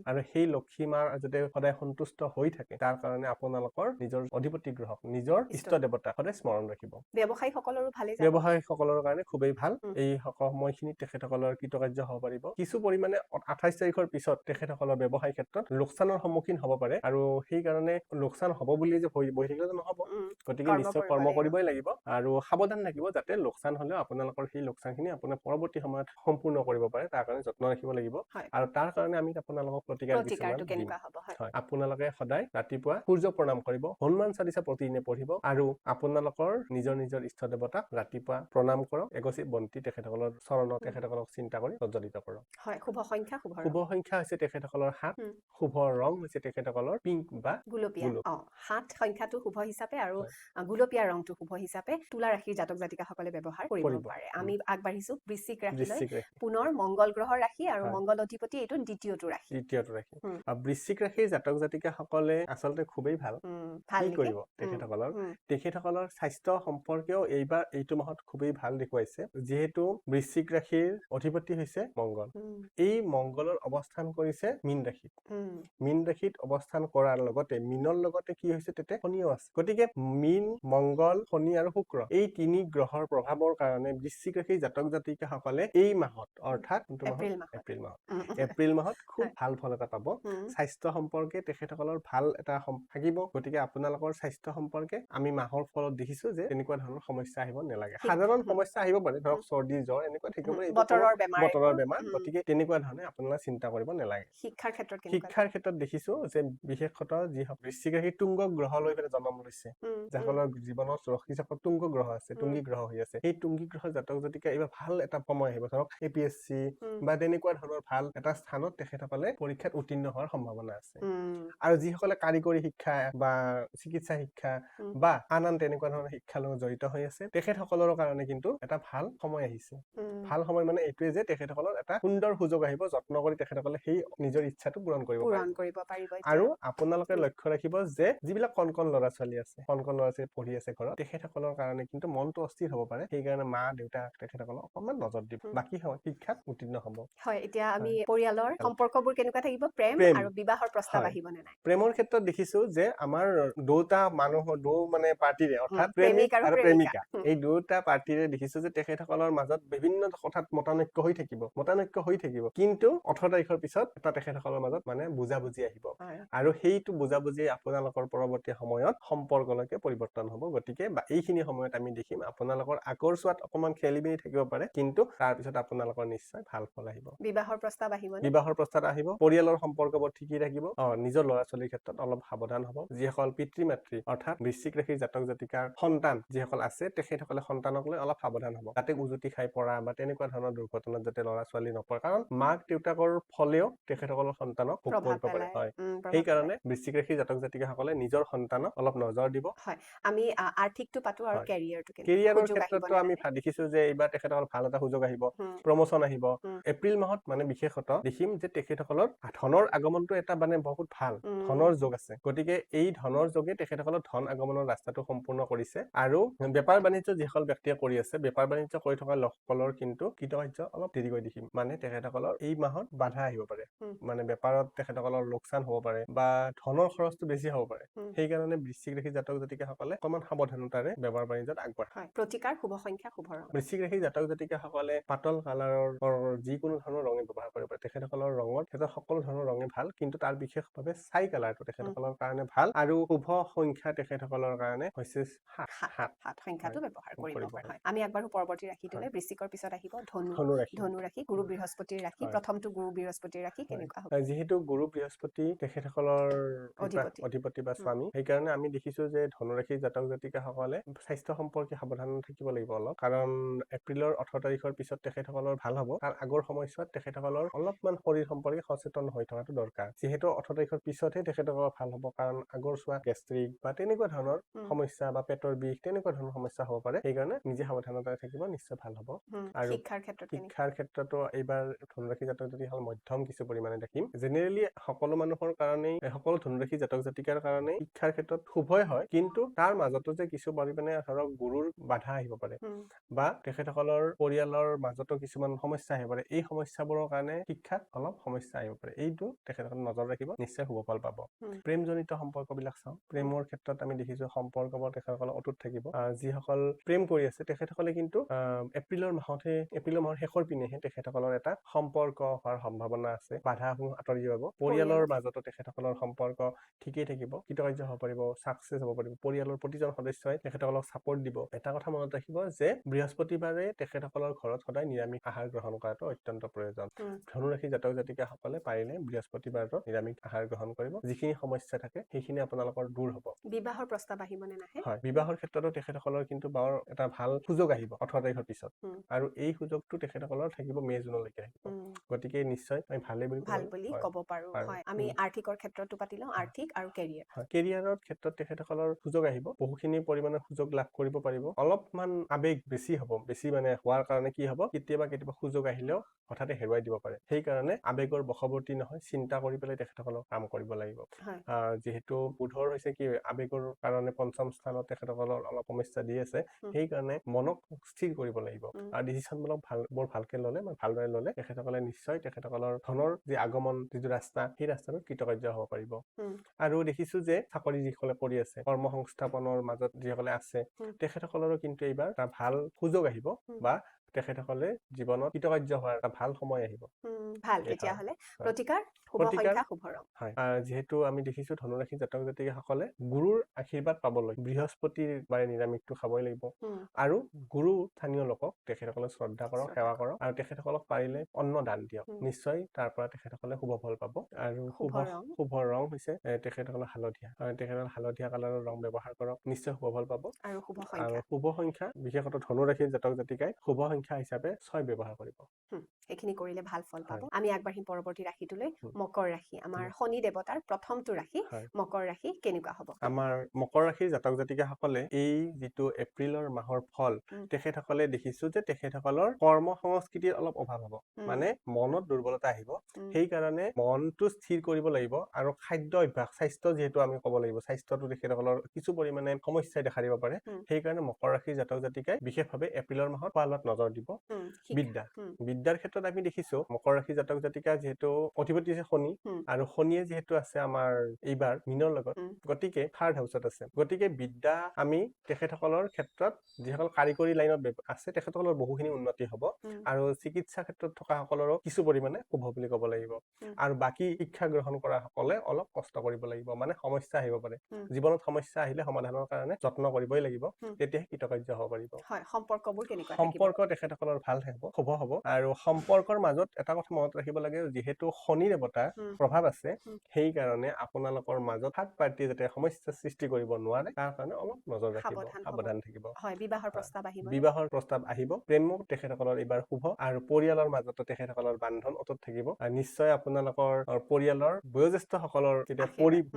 আৰু সেই লক্ষ্মী মাৰ যাতে সদায় সন্তুষ্ট হৈ থাকে, তাৰ কাৰণে আপোনালোকৰ নিজৰ অধিপতি গ্ৰহক, নিজৰ ইষ্ট দেৱতাক সদায় স্মৰণ ৰাখিব। ব্যৱসায়ীসকলৰো ভালে যাব। ব্যৱসায়ীসকলৰ কাৰণে খুবেই ভাল। এই সময়খিনিত তেখেতসকলৰ কৃতকাৰ্য হ'ব পাৰিব। কিছু পৰিমাণে 28 তাৰিখৰ পিছত তেখেতসকলৰ ব্যৱসায় ক্ষেত্ৰত লোকচানৰ সন্মুখীন হ'ব পাৰে, আৰু সেই কাৰণে লোকচান হ'ব বুলি যে বহি থাকিলে নহ'ব, গতিকে নিশ্চয় কৰ্ম কৰিবই লাগিব আৰু সাৱধান থাকিব, যাতে লোকচান হ'লেও আপোনালোকৰ সেই লোকচানখিনি আপোনাৰ পৰৱৰ্তী সময়ত সম্পূৰ্ণ কৰিব পাৰে, তাৰ কাৰণে যত্ন ৰাখিব লাগিব। আৰু তাৰ কাৰণে আমি আপোনালোকক প্ৰতিকাৰ দিম। হয়, আপোনালোকে সদায় ৰাতিপুৱা সূৰ্য প্ৰণাম কৰিব, হনুমান চালিচা প্ৰতিদিনে পঢ়িব, আৰু আপোনালোকৰ নিজৰ নিজৰ ইষ্ট দেৱতাক ৰাতিপুৱা প্ৰণাম কৰক, এগছি বন্তি তেখেতসকলৰ চৰণত তেখেতসকলক চিন্তা কৰি প্ৰজ্বলিত কৰক। হয়, শুভ সংখ্যা শুভ সংখ্যা হৈছে তেখেতসকলৰ 7, শুভ ৰং হৈছে তেখেতসকলৰ পিংক বা গুলপীয়া। 7 সংখ্যাটো শুভ হিচাপে আৰু গুলপীয়া ৰংটো শুভ হিচাপে তুলা ৰাশিৰ জাতক জাতিকাসকলে ব্যৱহাৰ কৰিব পাৰে। আমি আগবাঢ়িছো বৃশ্চিক ৰাশিলৈ। পুনৰ মংগল গ্ৰহৰ ৰাশি আৰু মংগল অধিপতি এইটো দ্বিতীয়টো ৰাশি। বৃশ্চিক ৰাশিৰ জাতক জাতিকাসকলে আচলতে খুবেই ভাল। কি কৰিব তেখেতসকলৰ স্বাস্থ্য সম্পৰ্কেও এইবাৰ এইটো মাহত খুবেই ভাল দেখুৱাইছে, যিহেতু বৃশ্চিক ৰাশিৰ অধিপতি হৈছে মংগল। এই মংগলৰ অৱস্থান কৰিছে মীন ৰাশিত। মীন ৰাশিত অৱস্থান কৰাৰ লগতে মীনৰ লগতে কি হৈছে তাতে শনিও আছে। গতিকে মীন, মংগল, শনি আৰু শুক্ৰ এই 3 গ্ৰহৰ প্ৰভাৱৰ কাৰণে বৃশ্চিক ৰাশিৰ জাতক জাতিকাসকলে এই মাহত, অৰ্থাৎ এপ্ৰিল মাহত খুব ভাল ফল এটা পাব। স্বাস্থ্য সম্পৰ্কে তেখেতসকলৰ ভাল এটা থাকিব। গতিকে আপোনালোকৰ স্বাস্থ্য সম্পৰ্কে আমি মাহৰ ফলত দেখিছো যে তেনেকুৱা ধৰণৰ সমস্যা আহিব নালাগে। সাধাৰণ সমস্যা আহিব পাৰে, ধৰক চৰ্দি জ্বৰ এনেকুৱা থাকিব পাৰে, বতৰৰ বেমাৰ, গতিকে তেনেকুৱা ধৰণে আপোনালোকে চিন্তা কৰিব নালাগে। শিক্ষাৰ ক্ষেত্ৰত দেখিছো যে বিশেষত যি বৃশ্চিক ৰাশিৰ তুংগ গ্ৰহ লৈ পেলাই জন্ম লৈছে, যাসকলৰ জীৱনত ৰশি চক্ৰত তুংগ গ্ৰহ আছে, তুংগী গ্ৰহ হৈ আছে, সেই তুংগী গ্ৰহ জাতক জাতিকা এইবাৰ ভাল এটা সময় আহিব। ধৰক APSC বা তেনেকুৱা ধৰণৰ ভাল এটা স্থানত তেখেতসকলে পৰীক্ষাত উত্তীৰ্ণ হোৱাৰ সম্ভাৱনা আছে। আৰু যিসকলে কাৰিকৰী শিক্ষা বা চিকিৎসা শিক্ষা বা আন তেনেকুৱা ধৰণৰ শিক্ষাৰ লগত জড়িত হৈ আছে, তেখেতসকলৰ কাৰণে কিন্তু এটা ভাল সময় আহিছে। ভাল সময় মানে এইটোৱে যে তেখেতসকলৰ এটা সুন্দৰ সুযোগ আহিব, যত্ন কৰি তেখেতসকলে সেই নিজৰ ইচ্ছাটো পূৰণ কৰিব পাৰিব। আৰু আপোনালোকে লক্ষ্য ৰাখিব যে যিবিলাক কণ কণ ল'ৰা ছোৱালী আছে, কণ কণ ল'ৰা ছোৱালী পঢ়ি আছে ঘৰত, তেখেতসকলৰ কাৰণে কিন্তু মনটো অস্থিৰ হ'ব পাৰে। সেইকাৰণে মা দেউতা তেখেতসকলক অকণমান নজৰ দিব, বাকী শিক্ষাত উত্তীৰ্ণ হ'ব। হয়, এতিয়া আমি পৰিয়ালৰ সম্পৰ্কবোৰ কেনেকুৱা থাকিব, প্ৰেম আৰু বিবাহৰ প্ৰস্তাৱ আহিব নে নাই? প্ৰেমৰ ক্ষেত্ৰত দেখিছো যে আমাৰ দুটা মানুহৰ মানে পাৰ্টিৰে, অৰ্থাৎ প্ৰেমিক আৰু প্ৰেমিকা, এই দুটা পাৰ্টিৰে দেখিছো যে তেখেতসকলৰ মাজত বিভিন্ন কথাত মতানৈক্য হৈ থাকিব, কিন্তু 18 তাৰিখৰ পিছত এটা তেখেতসকলৰ মাজত মানে বুজাবুজি আহিব, আৰু সেইটো বুজাবুজি আপোনালোকৰ পৰৱৰ্তী সময়ত সম্পৰ্কলৈকে পৰিৱৰ্তন হ'ব। গতিকে এইখিনি সময়ত আমি দেখিম আপোনালোকৰ আগৰ চোৱাত অকণমান খেলি মেলি থাকিব পাৰে, কিন্তু তাৰপিছত আপোনালোকৰ নিশ্চয় ভাল ফল আহিব। বিবাহৰ প্ৰস্তাৱ আহিব। পৰিয়ালৰ সম্পৰ্কবোৰ ঠিকেই থাকিব। নিজৰ ল'ৰা ছোৱালীৰ ক্ষেত্ৰত অলপ সাৱধান হ'ব। যিসকল পিতৃ মাতৃ অৰ্থাৎ বৃশ্চিক ৰাশিৰ জাতক জাতিকাৰ সন্তান যিসকল আছে, তেখেতসকলে সন্তানক লৈ অলপ সাৱধান হ'ব, যাতে উজুতি খাই পৰা বা তেনেকুৱা ধৰণৰ দুৰ্ঘটনাত যাতে ল'ৰা ছোৱালী নপৰে, কাৰণ মাক দেউতাকৰ ফলেও তেখেতসকলৰ সন্তানক ভোগ কৰিব পাৰে। হয়, সেইকাৰণে বৃশ্চিক ৰাশিৰ জাতক জাতিকাসকলে নিজৰ সন্তানক অলপ নজৰ দিব। আমি আৰ্থিকটো পাতো আৰু কেৰিয়াৰৰ ক্ষেত্ৰতো আমি দেখিছো যে এইবাৰ তেখেতসকলৰ ভাল এটা সুযোগ আহিব, প্ৰমোচন আহিব। এপ্ৰিল মাহত মানে বিশেষত দেখিম যে তেখেতসকলৰ ধনৰ আগমনটো এটা মানে বহুত ভাল ধনৰ যোগ আছে। গতিকে এই ধনৰ যোগে তেখেতসকলৰ ধন আগমনৰ ৰাস্তাটো সম্পূৰ্ণ কৰিছে। আৰু বেপাৰ বাণিজ্য যিসকল ব্যক্তিয়ে কৰি আছে, বেপাৰ বাণিজ্য কৰি থকা লোকসকলৰ কিন্তু কৃতকাৰ্য অলপ দেৰিকৈ দেখিম। মানে তেখেতসকলৰ এই মাহত বাধা আহিব পাৰে, মানে বেপাৰত তেখেতসকলৰ লোকচান হ'ব পাৰে বা ধনৰ খৰচটো বেছি হ'ব পাৰে। সেইকাৰণে বৃশ্চিক ৰাশিৰ জাতক জাতিকাসকলে অকণমান সাৱধানতাৰে বেপাৰ বাণিজ্যত আগবাঢ়ে। প্ৰতিকাৰ, শুভ সংখ্যা, শুভ ৰং। বৃশ্চিক ৰাশিৰ জাতক জাতিকাসকলে পাতল কালাৰৰ যিকোনো ধৰণৰ ৰঙে ব্যৱহাৰ কৰিব পাৰে। তেখেতসকলৰ ৰঙত সকলো ধৰণৰ ৰঙে ভাল, কিন্তু তাৰ বিশেষভাৱে ছাই কালাৰটো তেখেতসকলৰ কাৰণে ভাল। আৰু শুভ সংখ্যা তেখেতসকলৰ কাৰণে হৈছে 7। সাত সংখ্যাটো হয়, ব্যৱহাৰ কৰিব কৰিব পাৰে হয়। হয় আমি আগবাঢ়ো পৰৱৰ্তী ৰাশিটোলৈ হয়। বৃশ্চিকৰ পিছত আহিব ধনু ধনু ৰাশি ধনু ৰাশি গুৰু বৃহস্পতিৰ ৰাশি হয়। প্ৰথমটো গুৰু বৃহস্পতিৰ ৰাশি হয়। কেনেকুৱা হ'ব যিহেতু গুৰু বৃহস্পতি তেখেতসকলৰ অধিপতি অধিপতি বা উম, স্বামী, সেইকাৰণে আমি দেখিছো যে ধনুৰাশিৰ জাতক জাতিকাসকলে স্বাস্থ্য সম্পৰ্কে সাৱধান থাকিব লাগিব অলপ, কাৰণ এপ্ৰিলৰ 18 তাৰিখৰ পিছত তেখেতসকলৰ ভাল হ'ব। তাৰ আগৰ সময়ছোৱাত তেখেতসকলৰ অলপমান শৰীৰ সম্পৰ্কে সচেতন হৈ থকাটো দৰকাৰ। যিহেতু 18 তাৰিখৰ পিছতহে তেখেতসকলৰ ভাল হ'ব, কাৰণ আগৰ চোৱা গেষ্ট্ৰিক বা তেনেকুৱা ধৰণৰ উম, সমস্যা বা পেটৰ বিষ তেনেকুৱা ধৰণৰ সমস্যা হ'ব পাৰে। সেইকাৰণে নিজে সাৱধানতাৰে থাকিব, নিশ্চয় ভাল হ'ব। আৰু শিক্ষাৰ ক্ষেত্ৰত কেনেকুৱা শিক্ষাৰ ক্ষেত্ৰতো এইবাৰ ধনুৰাশি জাতক জাতিকাসকল মধ্যম কিছু পৰিমাণে দেখিম। জেনেৰেলি সকলো মানুহৰ কাৰণেই সকলো ধনুৰাশি জাতক জাতিকাৰ কাৰণেই শিক্ষাৰ ক্ষেত্ৰত শুভই হয়, কিন্তু তাৰ মাজতো যে কিছু পৰিমাণে ধৰক গুৰুৰ বাধা আহিব পাৰে উম, বা তেখেতসকলৰ পৰিয়ালৰ মাজতো কিছুমান সমস্যা আহিব পাৰে। এই সমস্যাবোৰৰ কাৰণে শিক্ষাত অলপ সমস্যা আহিব পাৰে। এইটো তেখেতসকলে নজৰ ৰাখিব, নিশ্চয় শুভ ফল পাব। উম, প্ৰেমজনিত সম্পৰ্কবিলাক চাওঁ। প্ৰেমৰ ক্ষেত্ৰত আমি দেখিছো সম্পৰ্কবোৰ তেখেতসকলৰ অটুট থাকিব। যিসকল প্ৰেম কৰি আছে তেখেতসকলে কিন্তু এপ্ৰিলৰ মাহৰ শেষৰ পিনেহে তেখেতসকলৰ এটা সম্পৰ্ক হোৱাৰ সম্ভাৱনা আছে। বাধাসমূহ আঁতৰি যাব। পৰিয়ালৰ মাজতো তেখেতসকলৰ সম্পৰ্ক ঠিকেই থাকিব, কৃতকাৰ্য হ'ব পাৰিব, ছাকচেছ হ'ব পাৰিব। পৰিয়ালৰ প্ৰতিজন সদস্যই তেখেতসকলক ছাপোৰ্ট দিব। এটা কথা মনত ৰাখিব যে বৃহস্পতিবাৰে তেখেতসকলৰ ঘৰত সদায় নিৰামিষ আহাৰ গ্ৰহণ কৰাটো অত্যন্ত প্ৰয়োজন। উম, ধনুৰাশি জাতক জাতিকাসকলে পাৰিলে বৃহস্পতিবাৰত নিৰামিষ আহাৰ গ্ৰহণ কৰিব। যিখিনি সমস্যা থাকে সেইখিনি আপোনালোকৰ দূৰ হ'ব। বিবাহৰ প্ৰস্তাৱ আহিবনে নাহে হয়, বিবাহৰ ক্ষেত্ৰতো তেখেতসকলৰ কিন্তু বৰ এটা ভাল সুযোগ আহিব 18 তাৰিখৰ পিছত, উম, আৰু এই সুযোগটো তেখেতসকলৰ থাকিব মে' জুনলৈকে থাকিব। উম, গতিকে নিশ্চয় আমি ভালেই বুলি ভাল বুলি ক'ব পাৰো পাৰো। হয় আমি আৰ্থিকৰ ক্ষেত্ৰতো পাতি লওঁ আৰ্থিক আৰু কেৰিয়াৰ হয়, কেৰিয়াৰৰ ক্ষেত্ৰত তেখেতসকলৰ সুযোগ আহিব, বহুখিনি পৰিমাণৰ সুযোগ লাভ কৰিব পাৰিব। অলপমান আৱেগ বেছি হ'ব, বেছি মানে হোৱাৰ কাৰণে কি হ'ব, কেতিয়াবা সুযোগ আহিলেও হঠাতে হেৰুৱাই দিব পাৰে। সেইকাৰণে আৱেগৰ বশৱৰ্তী নহয়, চিন্তা কৰি পেলাই তেখেতসকলক কাম কৰিব লাগিব। হয় যিহেতু বুধৰ হৈছে কি আৱেগৰ কাৰণে পঞ্চম স্থানত তেখেতসকলৰ অলপ সমস্যা দি আছে, উম, সেইকাৰণে মনক স্থিৰ কৰিব লাগিব উম, আৰু ডিচিশ্যনবিলাক বৰ ভালকে ল'লে বা ভালদৰে ল'লে তেখেতসকলে নিশ্চয় তেখেতসকলৰ ধনৰ যি আগমন যিটো ৰাস্তা, সেই ৰাস্তাটোত কৃতকাৰ্য হ'ব পাৰিব। উম, আৰু দেখিছো যে চাকৰি যিসকলে কৰি আছে, কৰ্ম সংস্থাপনৰ মাজত যিসকলে আছে, উম, তেখেতসকলৰো কিন্তু এইবাৰ এটা ভাল সুযোগ আহিব উম, বা তেখেতসকলে জীৱনত কৃতকাৰ্য হোৱাৰ এটা ভাল সময় আহিব। ভাল এই হয়, তেতিয়াহ'লে হয়। প্ৰতিকাৰ শুভ প্ৰতিকাৰ সংখ্যা শুভ ৰং হয়, যিহেতু আমি দেখিছো ধনুৰাশি জাতক জাতিকাসকলে গুৰুৰ আশীৰ্বাদ পাবলৈ বৃহস্পতিৰ বাৰে নিৰামিষটো খাবই লাগিব, উম, আৰু গুৰু স্থানীয় লোকক তেখেতসকলে শ্ৰদ্ধা কৰক, শ্ৰদ্ধা সেৱা কৰক, আৰু তেখেতসকলক পাৰিলে অন্ন দান দিয়ক। উম, নিশ্চয় তাৰ পৰা তেখেতসকলে শুভ ফল পাব। আৰু শুভ ৰং শুভ ৰং হৈছে তেখেতসকলৰ হালধীয়া। তেখেতসকলে হালধীয়া কালাৰৰ ৰং ব্যৱহাৰ কৰক, নিশ্চয় শুভ ফল পাব। আৰু শুভ আৰু সংখ্যা শুভ সংখ্যা বিশেষতঃ ধনুৰাশিৰ জাতক জাতিকাই শুভ সংখ্যা হিচাপে 6 ব্যৱহাৰ কৰিব। সেইখিনি কৰিলে ভাল ফল পাব। হয়। আমি আগবাঢ়িম পৰৱৰ্তী ৰাশিটোলৈ উম, মকৰ ৰাশি আমাৰ শনি দেৱতাৰ প্ৰথমটো ৰাশি হয়। মকৰ ৰাশি কেনেকুৱা হ'ব আমাৰ মকৰ ৰাশিৰ জাতক জাতিকাসকলে এই যিটো এপ্ৰিলৰ মাহৰ ফল, উম, তেখেতসকলে দেখিছো যে তেখেতসকলৰ কৰ্ম সংস্কৃতিৰ অলপ অভাৱ হ'ব, উম, মানে মনত দুৰ্বলতা আহিব। উম, সেইকাৰণে মনটো স্থিৰ কৰিব লাগিব, আৰু খাদ্য অভ্যাস, স্বাস্থ্য যিহেতু আমি ক'ব লাগিব, স্বাস্থ্যটো তেখেতসকলৰ কিছু পৰিমাণে সমস্যাই দেখা দিব পাৰে। উম, সেইকাৰণে মকৰ ৰাশিৰ জাতক জাতিকাই বিশেষভাৱে এপ্ৰিলৰ মাহত খোৱা লোৱাত নজৰ দিব। বিদ্যা, বিদ্যাৰ ক্ষেত্ৰত আমি দেখিছো মকৰ ৰাশি জাতক জাতিকা যিহেতু অধিপতি আছে শনি, আৰু শনিয়ে যিহেতু আছে আমাৰ এইবাৰ মীনৰ লগত, গতিকে থাৰ্ড হাউচত আছে। গতিকে বিদ্যা আমি তেখেতসকলৰ ক্ষেত্ৰত যিসকল কাৰিকৰী লাইনত আছে তেখেতসকলৰ বহুখিনি উন্নতি হ'ব, আৰু চিকিৎসা ক্ষেত্ৰত থকা সকলৰো কিছু পৰিমাণে শুভ বুলি ক'ব লাগিব। আৰু বাকী শিক্ষা গ্ৰহণ কৰা সকলে অলপ কষ্ট কৰিব লাগিব, মানে সমস্যা আহিব পাৰে। জীৱনত সমস্যা আহিলে সমাধানৰ কাৰণে যত্ন কৰিবই লাগিব, তেতিয়াহে কৃতকাৰ্য হ'ব পাৰিব। হয় সম্পৰ্কবোৰ কেনেকুৱা থাকিব সম্পৰ্ক তেখেতসকলৰ ভাল হ'ব, শুভ হ'ব। আৰু সম্পৰ্কৰ মাজত এটা কথা মনত ৰাখিব লাগে, যিহেতু শনি দেৱতাৰ প্ৰভাৱ আছে, সেইকাৰণে আপোনালোকৰ মাজত থাৰ্ড পাৰ্টিয়ে যাতে সমস্যাৰ সৃষ্টি কৰিব নোৱাৰে, তাৰ কাৰণে অলপ নজৰ ৰাখিব, সাৱধান থাকিব। হয় বিবাহৰ প্ৰস্তাৱ আহিব বিবাহৰ প্ৰস্তাৱ আহিব, প্ৰেমো তেখেতসকলৰ এইবাৰ শুভ, আৰু পৰিয়ালৰ মাজতো তেখেতসকলৰ বান্ধন অটুট থাকিব। নিশ্চয় আপোনালোকৰ পৰিয়ালৰ বয়োজ্যেষ্ঠ সকলৰ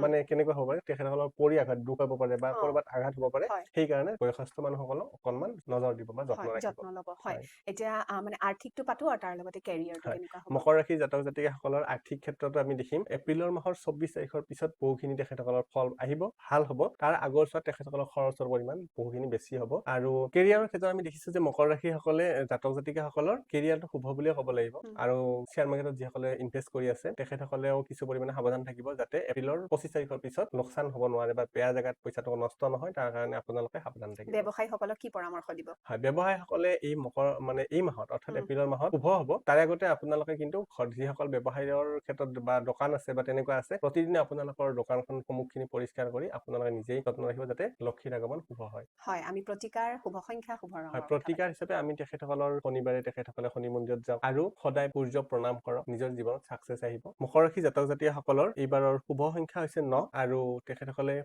মানে কেনেকুৱা হ'ব পাৰে, তেখেতসকলৰ পৰি আঘাত দুখ পাব পাৰে বা কৰবাত আঘাত হ'ব পাৰে, সেইকাৰণে বয়সস্থ মানুহসকলক অকণমান নজৰ দিব বা যত্ন ৰাখিব। যত্ন ল'ব হয় এতিয়া মানে আৰ্থিকটো পাতো আৰু তাৰ লগতে কেৰিয়াৰটো কেনেকুৱা হ'ব মকৰ ৰাশিৰ জাতক জাতিকাসকলৰ আৰ্থিক ক্ষেত্ৰতো আমি দেখিম এপ্ৰিলৰ মাহৰ 24 তাৰিখৰ পিছত বহুখিনি তেখেতসকলৰ ফল আহিব, ভাল হ'ব। তাৰ আগৰ চোৱাত তেখেতসকলৰ খৰচৰ পৰিমাণ বহুখিনি বেছি হ'ব। আৰু কেৰিয়াৰৰ ক্ষেত্ৰত আমি দেখিছো যে মকৰ ৰাশিসকলে জাতক জাতিকাসকলৰ কেৰিয়াৰটো শুভ বুলিয়ে ক'ব লাগিব, আৰু শ্বেয়াৰ মাৰ্কেটত যিসকলে ইনভেষ্ট কৰি আছে তেখেতসকলেও কিছু পৰিমাণে সাৱধান থাকিব, যাতে এপ্ৰিলৰ 25 তাৰিখৰ পিছত লোকচান হ'ব নোৱাৰে বা বেয়া জেগাত পইচাটো নষ্ট নহয়, তাৰ কাৰণে আপোনালোকে সাৱধান থাকিব। ব্যৱসায়ীসকলক কি পৰামৰ্শ দিব? হয়, ব্যৱসায়ীসকলে এই মকৰ মানে এই মাহত অৰ্থাৎ উম। এপ্ৰিলৰ মাহত শুভ হ'ব তাৰে আগতে আপোনালোকে কিন্তু যিসকল ব্যৱসায়ৰ ক্ষেত্ৰত বা দোকান আছে বা তেনেকুৱা আছে প্ৰতিদিনে আপোনালোকৰ দোকানখন সন্মুখখিনি পৰিষ্কাৰ কৰি আপোনালোকে নিজেই যত্ন ৰাখিব যাতে লক্ষীৰ আগমন শুভ হয়। হয়, আমি প্ৰতিকাৰ শুভ সংখ্যা শুভ ৰঙৰ হয়, কথা প্ৰতিকাৰ হিচাপে আমি তেখেতসকলৰ শনিবাৰে তেখেতসকলে শনি মন্দিৰত যাওঁ আৰু সদায় সূৰ্য প্ৰণাম কৰক নিজৰ জীৱনত ছাকচেছ আহিব। মকৰ ৰাশি জাতক জাতিসকলৰ এইবাৰৰ শুভ সংখ্যা হৈছে 9 আৰু তেখেতসকলে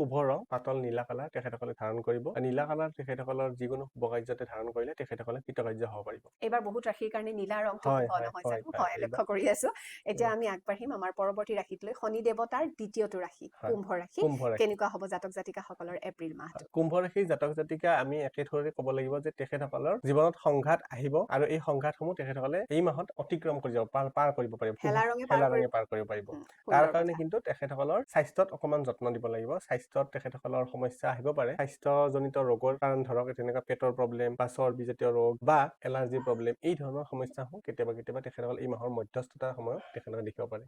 শুভ ৰং পাতল নীলা কালাৰ তেখেতসকলে ধাৰণ কৰিব। নীলা কালাৰ তেখেতসকলৰ যিকোনো শুভ কাৰ্যতে ধাৰণ কৰিলে তেখেতসকলে কৃতকাৰ্য হ'ব পাৰিব। এইবাৰ বহুত ৰাশিৰ কাৰণে নীলা ৰংটো হয়, শুভ হয়, নহয় হয়, জানো? হয়, হয়, লক্ষ্য এইবাৰ কৰি আছো। এতিয়া আমি আগবাঢ়িম আমাৰ পৰৱৰ্তী ৰাশিটোলৈ। শনি দেৱতাৰ দ্বিতীয়টো ৰাশি হয়, কুম্ভ ৰাশি কুম্ভ ৰাশি। কেনেকুৱা হ'ব জাতক জাতিকাসকলৰ এপ্ৰিল মাহটো? কুম্ভ ৰাশিৰ জাতক জাতিকা আমি একেধৰণে ক'ব লাগিব যে তেখেতসকলৰ জীৱনত সংঘাত আহিব আৰু এই সংঘাতসমূহ তেখেতসকলে এই মাহত অতিক্ৰম কৰি যাব পাৰ কৰিব পাৰিব। হেলা ৰঙে হেলা ৰঙে পাৰ কৰিব পাৰিব। তাৰ সুন্দৰ কাৰণে কথা। কিন্তু তেখেতসকলৰ স্বাস্থ্যত অকমান যত্ন দিব লাগিব। স্বাস্থ্যত তেখেতসকলৰ সমস্যা আহিব পাৰে। স্বাস্থ্যজনিত ৰোগৰ কাৰণ ধৰক তেনেকুৱা পেটৰ প্ৰব্লেম বা চৰ্বিজাতীয় ৰোগ বা এলাৰ্জিৰ প্ৰব্লেম এই ধৰণৰ সমস্যাসমূহ কেতিয়াবা তেখেতসকলে এই মাহৰ মধ্যস্থতাৰ সময়ত তেখেতসকলে দেখিব পাৰে।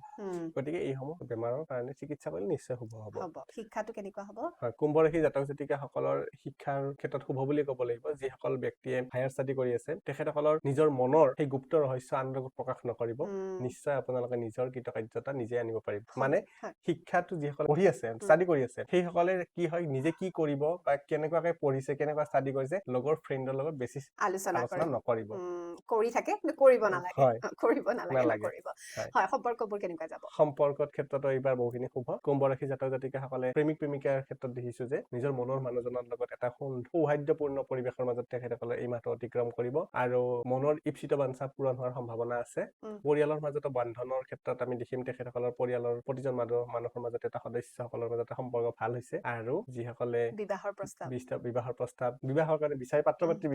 গতিকে এইসমূহ বেমাৰৰ কাৰণে চিকিৎসা কৰিলে নিশ্চয় শুভ হ'ব। শিক্ষাটো কেনেকুৱা হ'ব? হয়, কুম্ভ ৰাশি জাতক জাতিকাসকলৰ শিক্ষাৰ ক্ষেত্ৰত শুভ বুলি ক'ব লাগিব। যিসকল ব্যক্তিয়ে হায়াৰ ষ্টাডি কৰি আছে তেখেতসকলৰ নিজৰ মনৰ সেই গুপ্ত ৰহস্য আন লগত প্ৰকাশ নকৰিব। নিশ্চয় আপোনালোকে নিজৰ কৃতকাৰ্যতা নিজে আনিব পাৰিব। মানে শিক্ষাটো যিসকল পঢ়ি আছে ষ্টাডি কৰি আছে সেইসকলে কি হয় নিজে কি কৰিব বা কেনেকুৱাকে পঢ়িছে কেনেকুৱা ষ্টাডি কৰিছে লগৰ ফ্ৰেণ্ডৰ লগত বেছি আলোচনা নকৰিব। কৰি থাকে কিন্তু কৰিব নালাগে। হয়, কৰিব নালাগে নালাগে। নকৰিব। হয়। হয়, সম্পৰ্কবোৰ কেনেকুৱা যাব? সম্পৰ্কত ক্ষেত্ৰতো এইবাৰ বহুখিনি শুভ। কুম্ভ ৰাশি জাতক জাতিকাসকলে প্ৰেমিক প্ৰেমিকাৰ ক্ষেত্ৰত দেখিছো যে নিজৰ মনৰ মানুহজনৰ লগত এটা সৌহাৰ্দ্যপূৰ্ণ পৰিৱেশৰ মাজত তেখেতসকলে এই মাহটো অতিক্ৰম কৰিব আৰু মনৰ ইপ্সিত বাঞ্ছা পূৰণ হোৱাৰ সম্ভাৱনা আছে। পৰিয়ালৰ মাজতো বান্ধনৰ ক্ষেত্ৰত আমি দেখিম তেখেতসকলৰ পৰিয়ালৰ প্ৰতিজন মানুহৰ মাজত এটা সদস্যসকলৰ মাজত সম্পৰ্ক ভাল হৈছে আৰু যিসকলে বিবাহৰ প্ৰস্তাৱ বিবাহৰ কাৰণে পাত্ৰ পাত্ৰী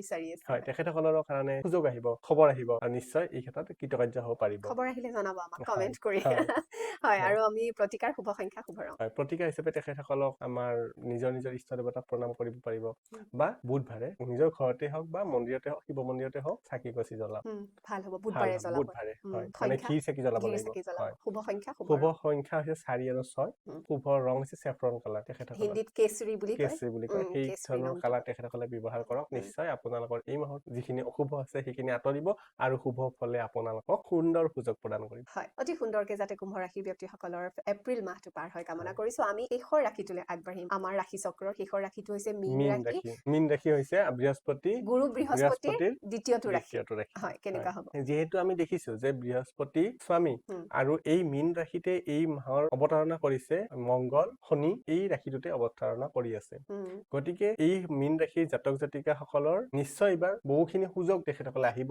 বিচাৰি আছে হয় তেখেতসকলৰ কাৰণে সুযোগ আহিব খবৰ আহিব আৰু নিশ্চয় এই ক্ষেত্ৰত কৃতকাৰ্য হ'ব পাৰিব। খবৰ আহিলে জনাব আমাক কমেন্ট হয়, কৰি। হয়, হয়, আৰু আমি প্ৰতিকাৰ শুভ সংখ্যা শুভ ৰং। হয়, প্ৰতিকাৰ হিচাপে তেখেতসকলক আমাৰ নিজৰ ইষ্ট দেৱতাক প্ৰণাম কৰিব পাৰিব বা বুধবাৰে নিজৰ ঘৰতে হওক বা মন্দিৰতে হওক শিৱ মন্দিৰতে হওক চাকি গছি জ্বলাওক। ভাল হ'ব বুধবাৰে জ্বলাব। বুধবাৰে হয় মানে ঘি চাকি জ্বলাব লাগিব। হয়, শুভ সংখ্যা শুভ শুভ ৰং। সংখ্যা হৈছে 4 আৰু 6। শুভ ৰং হৈছে চেফ্ৰন কালাৰ তেখেতসকলৰ হিন্দীত কেশৰী বুলি কয়। কেশৰী বুলি কয় সেই কেশৰী ধৰণৰ ৰংটো। কালাৰ তেখেতসকলে ব্যৱহাৰ কৰক। নিশ্চয় আপোনালোকৰ এই মাহত যিখিনি অশুভ আছে সেইখিনি আঁতৰিব আৰু শুভ ফলে আপোনালোকক সুন্দৰ সুযোগ প্ৰদান কৰিব। হয়, অতি সুন্দৰকে যাতে কুম্ভ ৰাশিৰ ব্যক্তিসকলৰ এপ্ৰিল মাহটো পাৰ হয় কামনা কৰিছো। আমি শেষৰ ৰাশিটোলৈ আগবাঢ়িম। আমাৰ ৰাশি চক্ৰৰ শেষৰ ৰাশিটো হৈছে মীন ৰাশি। মীন ৰাশি হৈছে বৃহস্পতি গুৰু বৃহস্পতিৰ দ্বিতীয়টো ৰাশি। ৰাশি। হয়, কেনেকুৱা হ'ব? যিহেতু আমি দেখিছো যে বৃহস্পতি স্বামী আৰু এই মীন ৰাশিতে এই মাহৰ অৱতাৰণা কৰিছে মংগল শনি এই ৰাশিটোতে অৱতাৰণা কৰি আছে। গতিকে এই মীন ৰাশিৰ জাতক জাতিকাসকলৰ নিশ্চয় এইবাৰ বহুখিনি সুযোগ তেখেতসকলে আহিব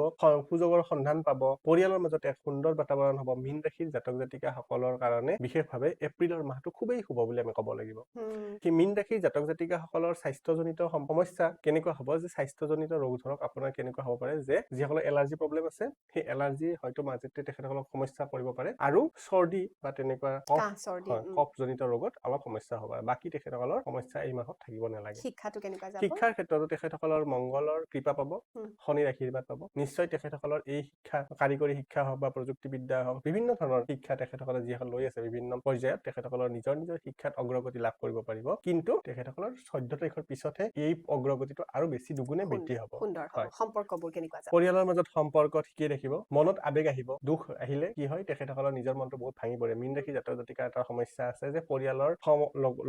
সুযোগৰ সন্ধান পাব পৰিয়ালৰ মাজত এক সুন্দৰ বাতাবৰণ হ'ব। মীন ৰাশিৰ জাতক জাতিকাসকলৰ কাৰণে বিশেষভাৱে এপ্ৰিলৰ মাহটো খুবেই শুভ বুলি আমি ক'ব লাগিব। সেই মীন ৰাশিৰ জাতক জাতিকাসকলৰ স্বাস্থ্যজনিত সমস্যা কেনেকুৱা হ'ব যে স্বাস্থ্যজনিত ৰোগ ধৰক আপোনাৰ কেনেকুৱা হ'ব পাৰে যে যিসকলৰ এলাৰ্জি প্ৰব্লেম আছে সেই এলাৰ্জি হয়তো মাজতে তেখেতসকলক সমস্যা কৰিব পাৰে আৰু চৰ্দি বা তেনেকুৱা কফজনিত ৰোগত অলপ সমস্যা হ'ব পাৰে। বাকী তেখেতসকলৰ সমস্যা এই মাহত থাকিব নালাগে। শিক্ষাটো কেনেকুৱা যাব? শিক্ষাৰ ক্ষেত্ৰতো তেখেতসকলৰ মংগলৰ কৃপা পাব শনিৰ আশীৰ্বাদ পাব। নিশ্চয় তেখেতসকলৰ এই শিক্ষা কাৰিকৰী শিক্ষা হওক বা প্ৰযুক্তিবিদ্যা হওক বিভিন্ন ধৰণৰ শিক্ষা তেখেতসকলে যিসকল লৈ আছে বিভিন্ন পৰ্যায়ত তেখেতসকলৰ নিজৰ শিক্ষাত অগ্ৰগতি লাভ কৰিব পাৰিব। কিন্তু তেখেতসকলৰ 14 তাৰিখৰ পিছতহে এই অগ্ৰগতিটো আৰু বেছি দুগুণে বৃদ্ধি হ'ব। সম্পৰ্কবোৰ কেনেকুৱা যাব? পৰিয়ালৰ মাজত সম্পৰ্ক ঠিকেই ৰাখিব। মনত আবেগ আহিব। দুখ আহিলে কি হয় তেখেতসকলৰ নিজৰ মনটো বহুত ভাঙি পৰে। মীন ৰাশি জাতক জাতিকাৰ এটা সমস্যা আছে যে পৰিয়ালৰ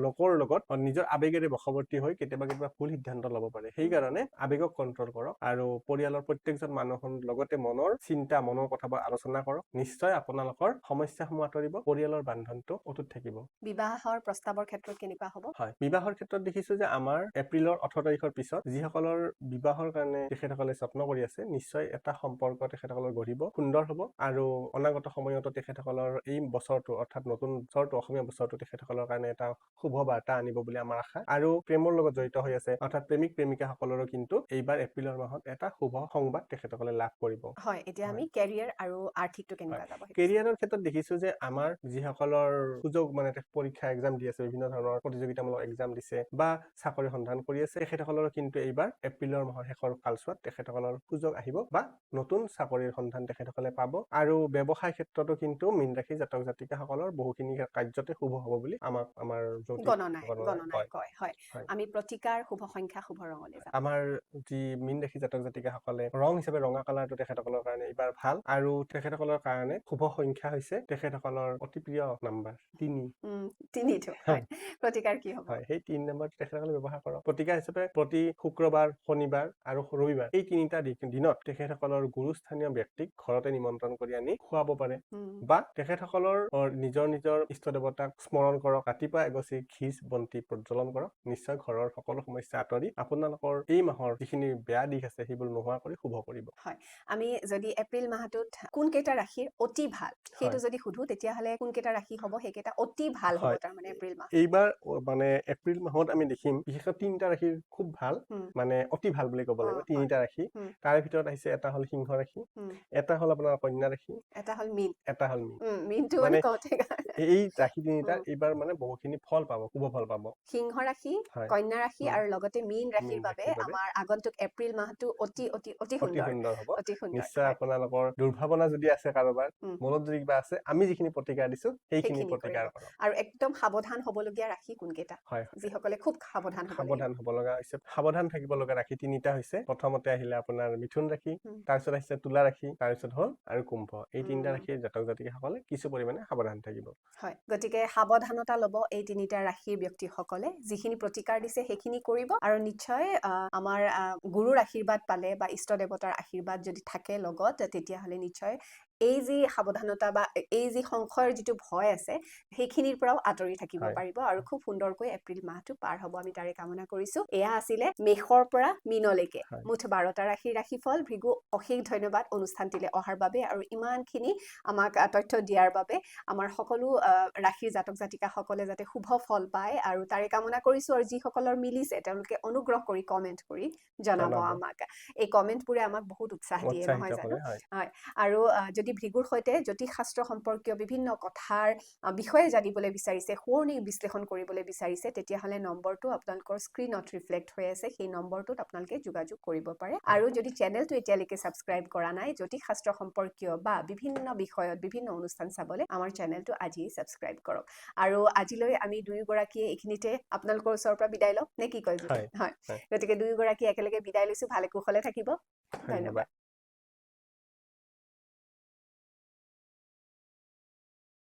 লোকৰ লগত নিজৰ আবেগেৰে বশৱৰ্তী হৈ কেতিয়াবা ভুল সিদ্ধান্ত ল'ব পাৰে। সেইকাৰণে আবেগক কন্ট্ৰল কৰক আৰু পৰিয়ালৰ প্ৰত্যেকজন মানুহৰ লগতে মনৰ চিন্তা মনৰ কথাবোৰ আলোচনা কৰক। নিশ্চয় আপোনালোকৰ সমস্যাসমূহ আঁতৰিব পৰিয়ালৰ বান্ধনটো অটুট থাকিব। বিবাহৰ প্ৰস্তাৱৰ ক্ষেত্ৰত কেনেকুৱা হ'ব? হয়, বিবাহৰ ক্ষেত্ৰত দেখিছো যে আমাৰ এপ্ৰিলৰ 18 তাৰিখৰ পিছত যিসকলৰ বিবাহৰ কাৰণে তেখেতসকলে যত্ন কৰি আছে নিশ্চয় এটা সম্পৰ্ক তেখেতসকলৰ গঢ়িব সুন্দৰ হ'ব আৰু অনাগত সময়তো তেখেতসকলৰ এই বছৰটো অৰ্থাৎ নতুন বছৰটো অসমীয়া বছৰটো তেখেতসকলৰ কাৰণে এটা শুভ বাৰ্তা আনিব বুলি আমাৰ আশা আৰু প্ৰেমৰ লগত জড়িত হৈ আছে অৰ্থাৎ প্ৰেমিক প্ৰেমিকাসকলৰো কিন্তু এইবাৰ এপ্ৰিলৰ মাহত এটা শুভ সংবাদ তেখেতসকলে লাভ কৰিব। হয়, এতিয়া আমি কেৰিয়াৰ আৰু আৰ্থিকটো কেনেকুৱা যাব? কেৰিয়াৰৰ ক্ষেত্ৰত দেখিছো যে আমাৰ যিসকলৰ সুযোগ মানে পৰীক্ষা এক্সাম দি আছে বিভিন্ন ধৰণৰ প্ৰতিযোগিতামূলক এক্সাম দিছে বা চাকৰি সন্ধান কৰি আছে তেখেতসকলৰ কিন্তু এইবাৰ এপ্ৰিলৰ মাহৰ শেষৰ কালছোৱাত তেখেতসকলৰ সুযোগ আহিব বা নতুন চাকৰিৰ সন্ধান তেখেতসকলে পাব আৰু ব্যৱসায় ক্ষেত্ৰতো কিন্তু মীন ৰাশি জাতক জাতিকাসকলৰ বহুখিনি কাৰ্যতে শুভ হ'ব বুলি আমাৰ গণনাই কয়। হয়, আমি প্ৰতিকাৰ শুভ সংখ্যা শুভ ৰঙলৈ যাম। আমাৰ যি মীন ৰাশি জাতক জাতিকাসকলে ৰং হিচাপে ৰঙা কালাৰটো তেখেতসকলৰ কাৰণে এইবাৰ ভাল আৰু তেখেতসকলৰ কাৰণে শুভ সংখ্যা হৈছে তেখেতসকলৰ অতি প্ৰিয় নাম্বাৰ 3 তিনিটো হয় প্ৰতিকাৰ কি হ'ব হয় সেই 3 নম্বৰটো তেখেতসকলে ব্যৱহাৰ কৰক প্ৰতিকাৰ হিচাপে প্ৰতি শুক্ৰবাৰ শনিবাৰ আৰু ৰবিবাৰ এই তিনিটা দিনত তেখেতসকলৰ গুৰুস্থানীয় ব্যক্তিক ঘৰতে নিমন্ত্ৰণ কৰি আনি খুৱাব পাৰে বা তেখেতসকলৰ নিজৰ ইষ্ট দেৱতাক স্মৰণ কৰক ৰাতিপুৱা এগছি ঘিজ বন্তি প্ৰজ্বলন কৰক নিশ্চয় ঘৰৰ সকলো সমস্যা আঁতৰি আপোনালোকৰ এই মাহৰ যিখিনি বেয়া দিশ আছে সেইবোৰ নোহোৱা কৰি শুভ কৰিব হয় আমি যদি এপ্ৰিল মাহটোত কোন কেইটা ৰাশিৰ অতি ভাল সেইটো যদি সুধো তেতিয়াহ'লে কোন কেইটা ৰাশি হ'ব সেইকেইটা অতি ভাল হ'ব তাৰমানে এপ্ৰিল মাহ এইবাৰ মানে এপ্ৰিল মাহত আমি দেখিম বিশেষকৈ 3টা ৰাশিৰ খুব ভাল মানে অতি ভাল বুলি ক'ব লাগিব 3টা ৰাশি তাৰ ভিতৰত আহিছে এটা হ'ল সিংহ ৰাশি এটা হ'ল আপোনাৰ কন্যা ৰাশি এটা হ'ল মীন এটা হ'ল মীনটো মানে কওঁতে এই ৰাশি তিনিটা এইবাৰ মানে বহুখিনি ফল পাব শুভ ফল পাব সিংহ ৰাশি কন্যা ৰাশি আৰু লগতে মীন ৰাশিৰ বাবে আমাৰ আগন্তুক এপ্ৰিল মাহটো অতি অতি অতি সুন্দৰ হ'ব অতি সুন্দৰ নিশ্চয় আপোনালোকৰ দুৰ্ভাৱনা যদি আছে কাৰোবাৰ মনত যদি কিবা আছে আমি যিখিনি প্ৰতিকাৰ দিছো সেইখিনি প্ৰতিকাৰ কৰক আৰু একদম সাৱধান হ'বলগীয়া ৰাশি কোনকেইটা যিসকলে খুব সাৱধান হ'ব লগা হৈছে সাৱধান থাকিব লগা ৰাশি তিনিটা হৈছে প্ৰথমতে আহিলে আপোনাৰ মিথুন ৰাশি তাৰপিছত আহিছে তুলা ৰাশি তাৰপিছত হ'ল আৰু কুম্ভ এই তিনিটা ৰাশিৰ জাতক জাতিকাসকলে কিছু পৰিমাণে সাৱধান থাকিব হয় গতিকে সাৱধানতা ল'ব এই তিনিটা ৰাশিৰ ব্যক্তিসকলে যিখিনি প্ৰতিকাৰ দিছে সেইখিনি কৰিব আৰু নিশ্চয় আমাৰ গুৰুৰ আশীৰ্বাদ পালে বা ইষ্ট দেৱতাৰ আশীৰ্বাদ যদি থাকে লগত তেতিয়াহ'লে নিশ্চয় এই যি সাৱধানতা বা এই যি সংশয়ৰ যিটো ভয় আছে সেইখিনিৰ পৰাও আঁতৰি থাকিব পাৰিব আৰু খুব সুন্দৰকৈ এপ্ৰিল মাহটো পাৰ হ'ব আমি তাৰে কামনা কৰিছো এয়া আছিলে মেষৰ পৰা মীনলৈকে মুঠ 12টা ৰাশিৰ ৰাশিফল ভৃগু অশেষ ধন্যবাদ অনুষ্ঠানটিলে অহাৰ বাবে আৰু ইমানখিনি আমাক তথ্য দিয়াৰ বাবে আমাৰ সকলো ৰাশিৰ জাতক জাতিকাসকলে যাতে শুভ ফল পায় আৰু তাৰে কামনা কৰিছো আৰু যিসকলৰ মিলিছে তেওঁলোকে অনুগ্ৰহ কৰি কমেন্ট কৰি জনাব আমাক এই কমেন্টবোৰে আমাক বহুত উৎসাহ দিয়ে নহয় জানো হয় আৰু যদি ভৃগুৰ সৈতে জ্যোতিষ শাস্ত্ৰ সম্পৰ্কীয় বিভিন্ন কথাৰ বিষয়ে জানিবলৈ বিচাৰিছে সৰণি বিশ্লেষণ কৰিবলৈ বিচাৰিছে তেতিয়াহ'লে নম্বৰটো আপোনালোকৰ স্ক্ৰীনত ৰিফ্লেক্ট হৈ আছে সেই নম্বৰটোত আপোনালোকে যোগাযোগ কৰিব পাৰে আৰু যদি চেনেলটো এতিয়ালৈকে ছাবস্ক্ৰাইব কৰা নাই জ্যোতিষ শাস্ত্ৰ সম্পৰ্কীয় বা বিভিন্ন বিষয়ত বিভিন্ন অনুষ্ঠান চাবলৈ আমাৰ চেনেলটো আজিয়ে ছাবস্ক্ৰাইব কৰক আৰু আজিলৈ আমি দুয়োগৰাকীয়ে এইখিনিতে আপোনালোকৰ ওচৰৰ পৰা বিদায় লওঁ নে কি কয় হয় গতিকে দুয়োগৰাকী একেলগে বিদায় লৈছো ভালে কুশলে থাকিব ধন্যবাদ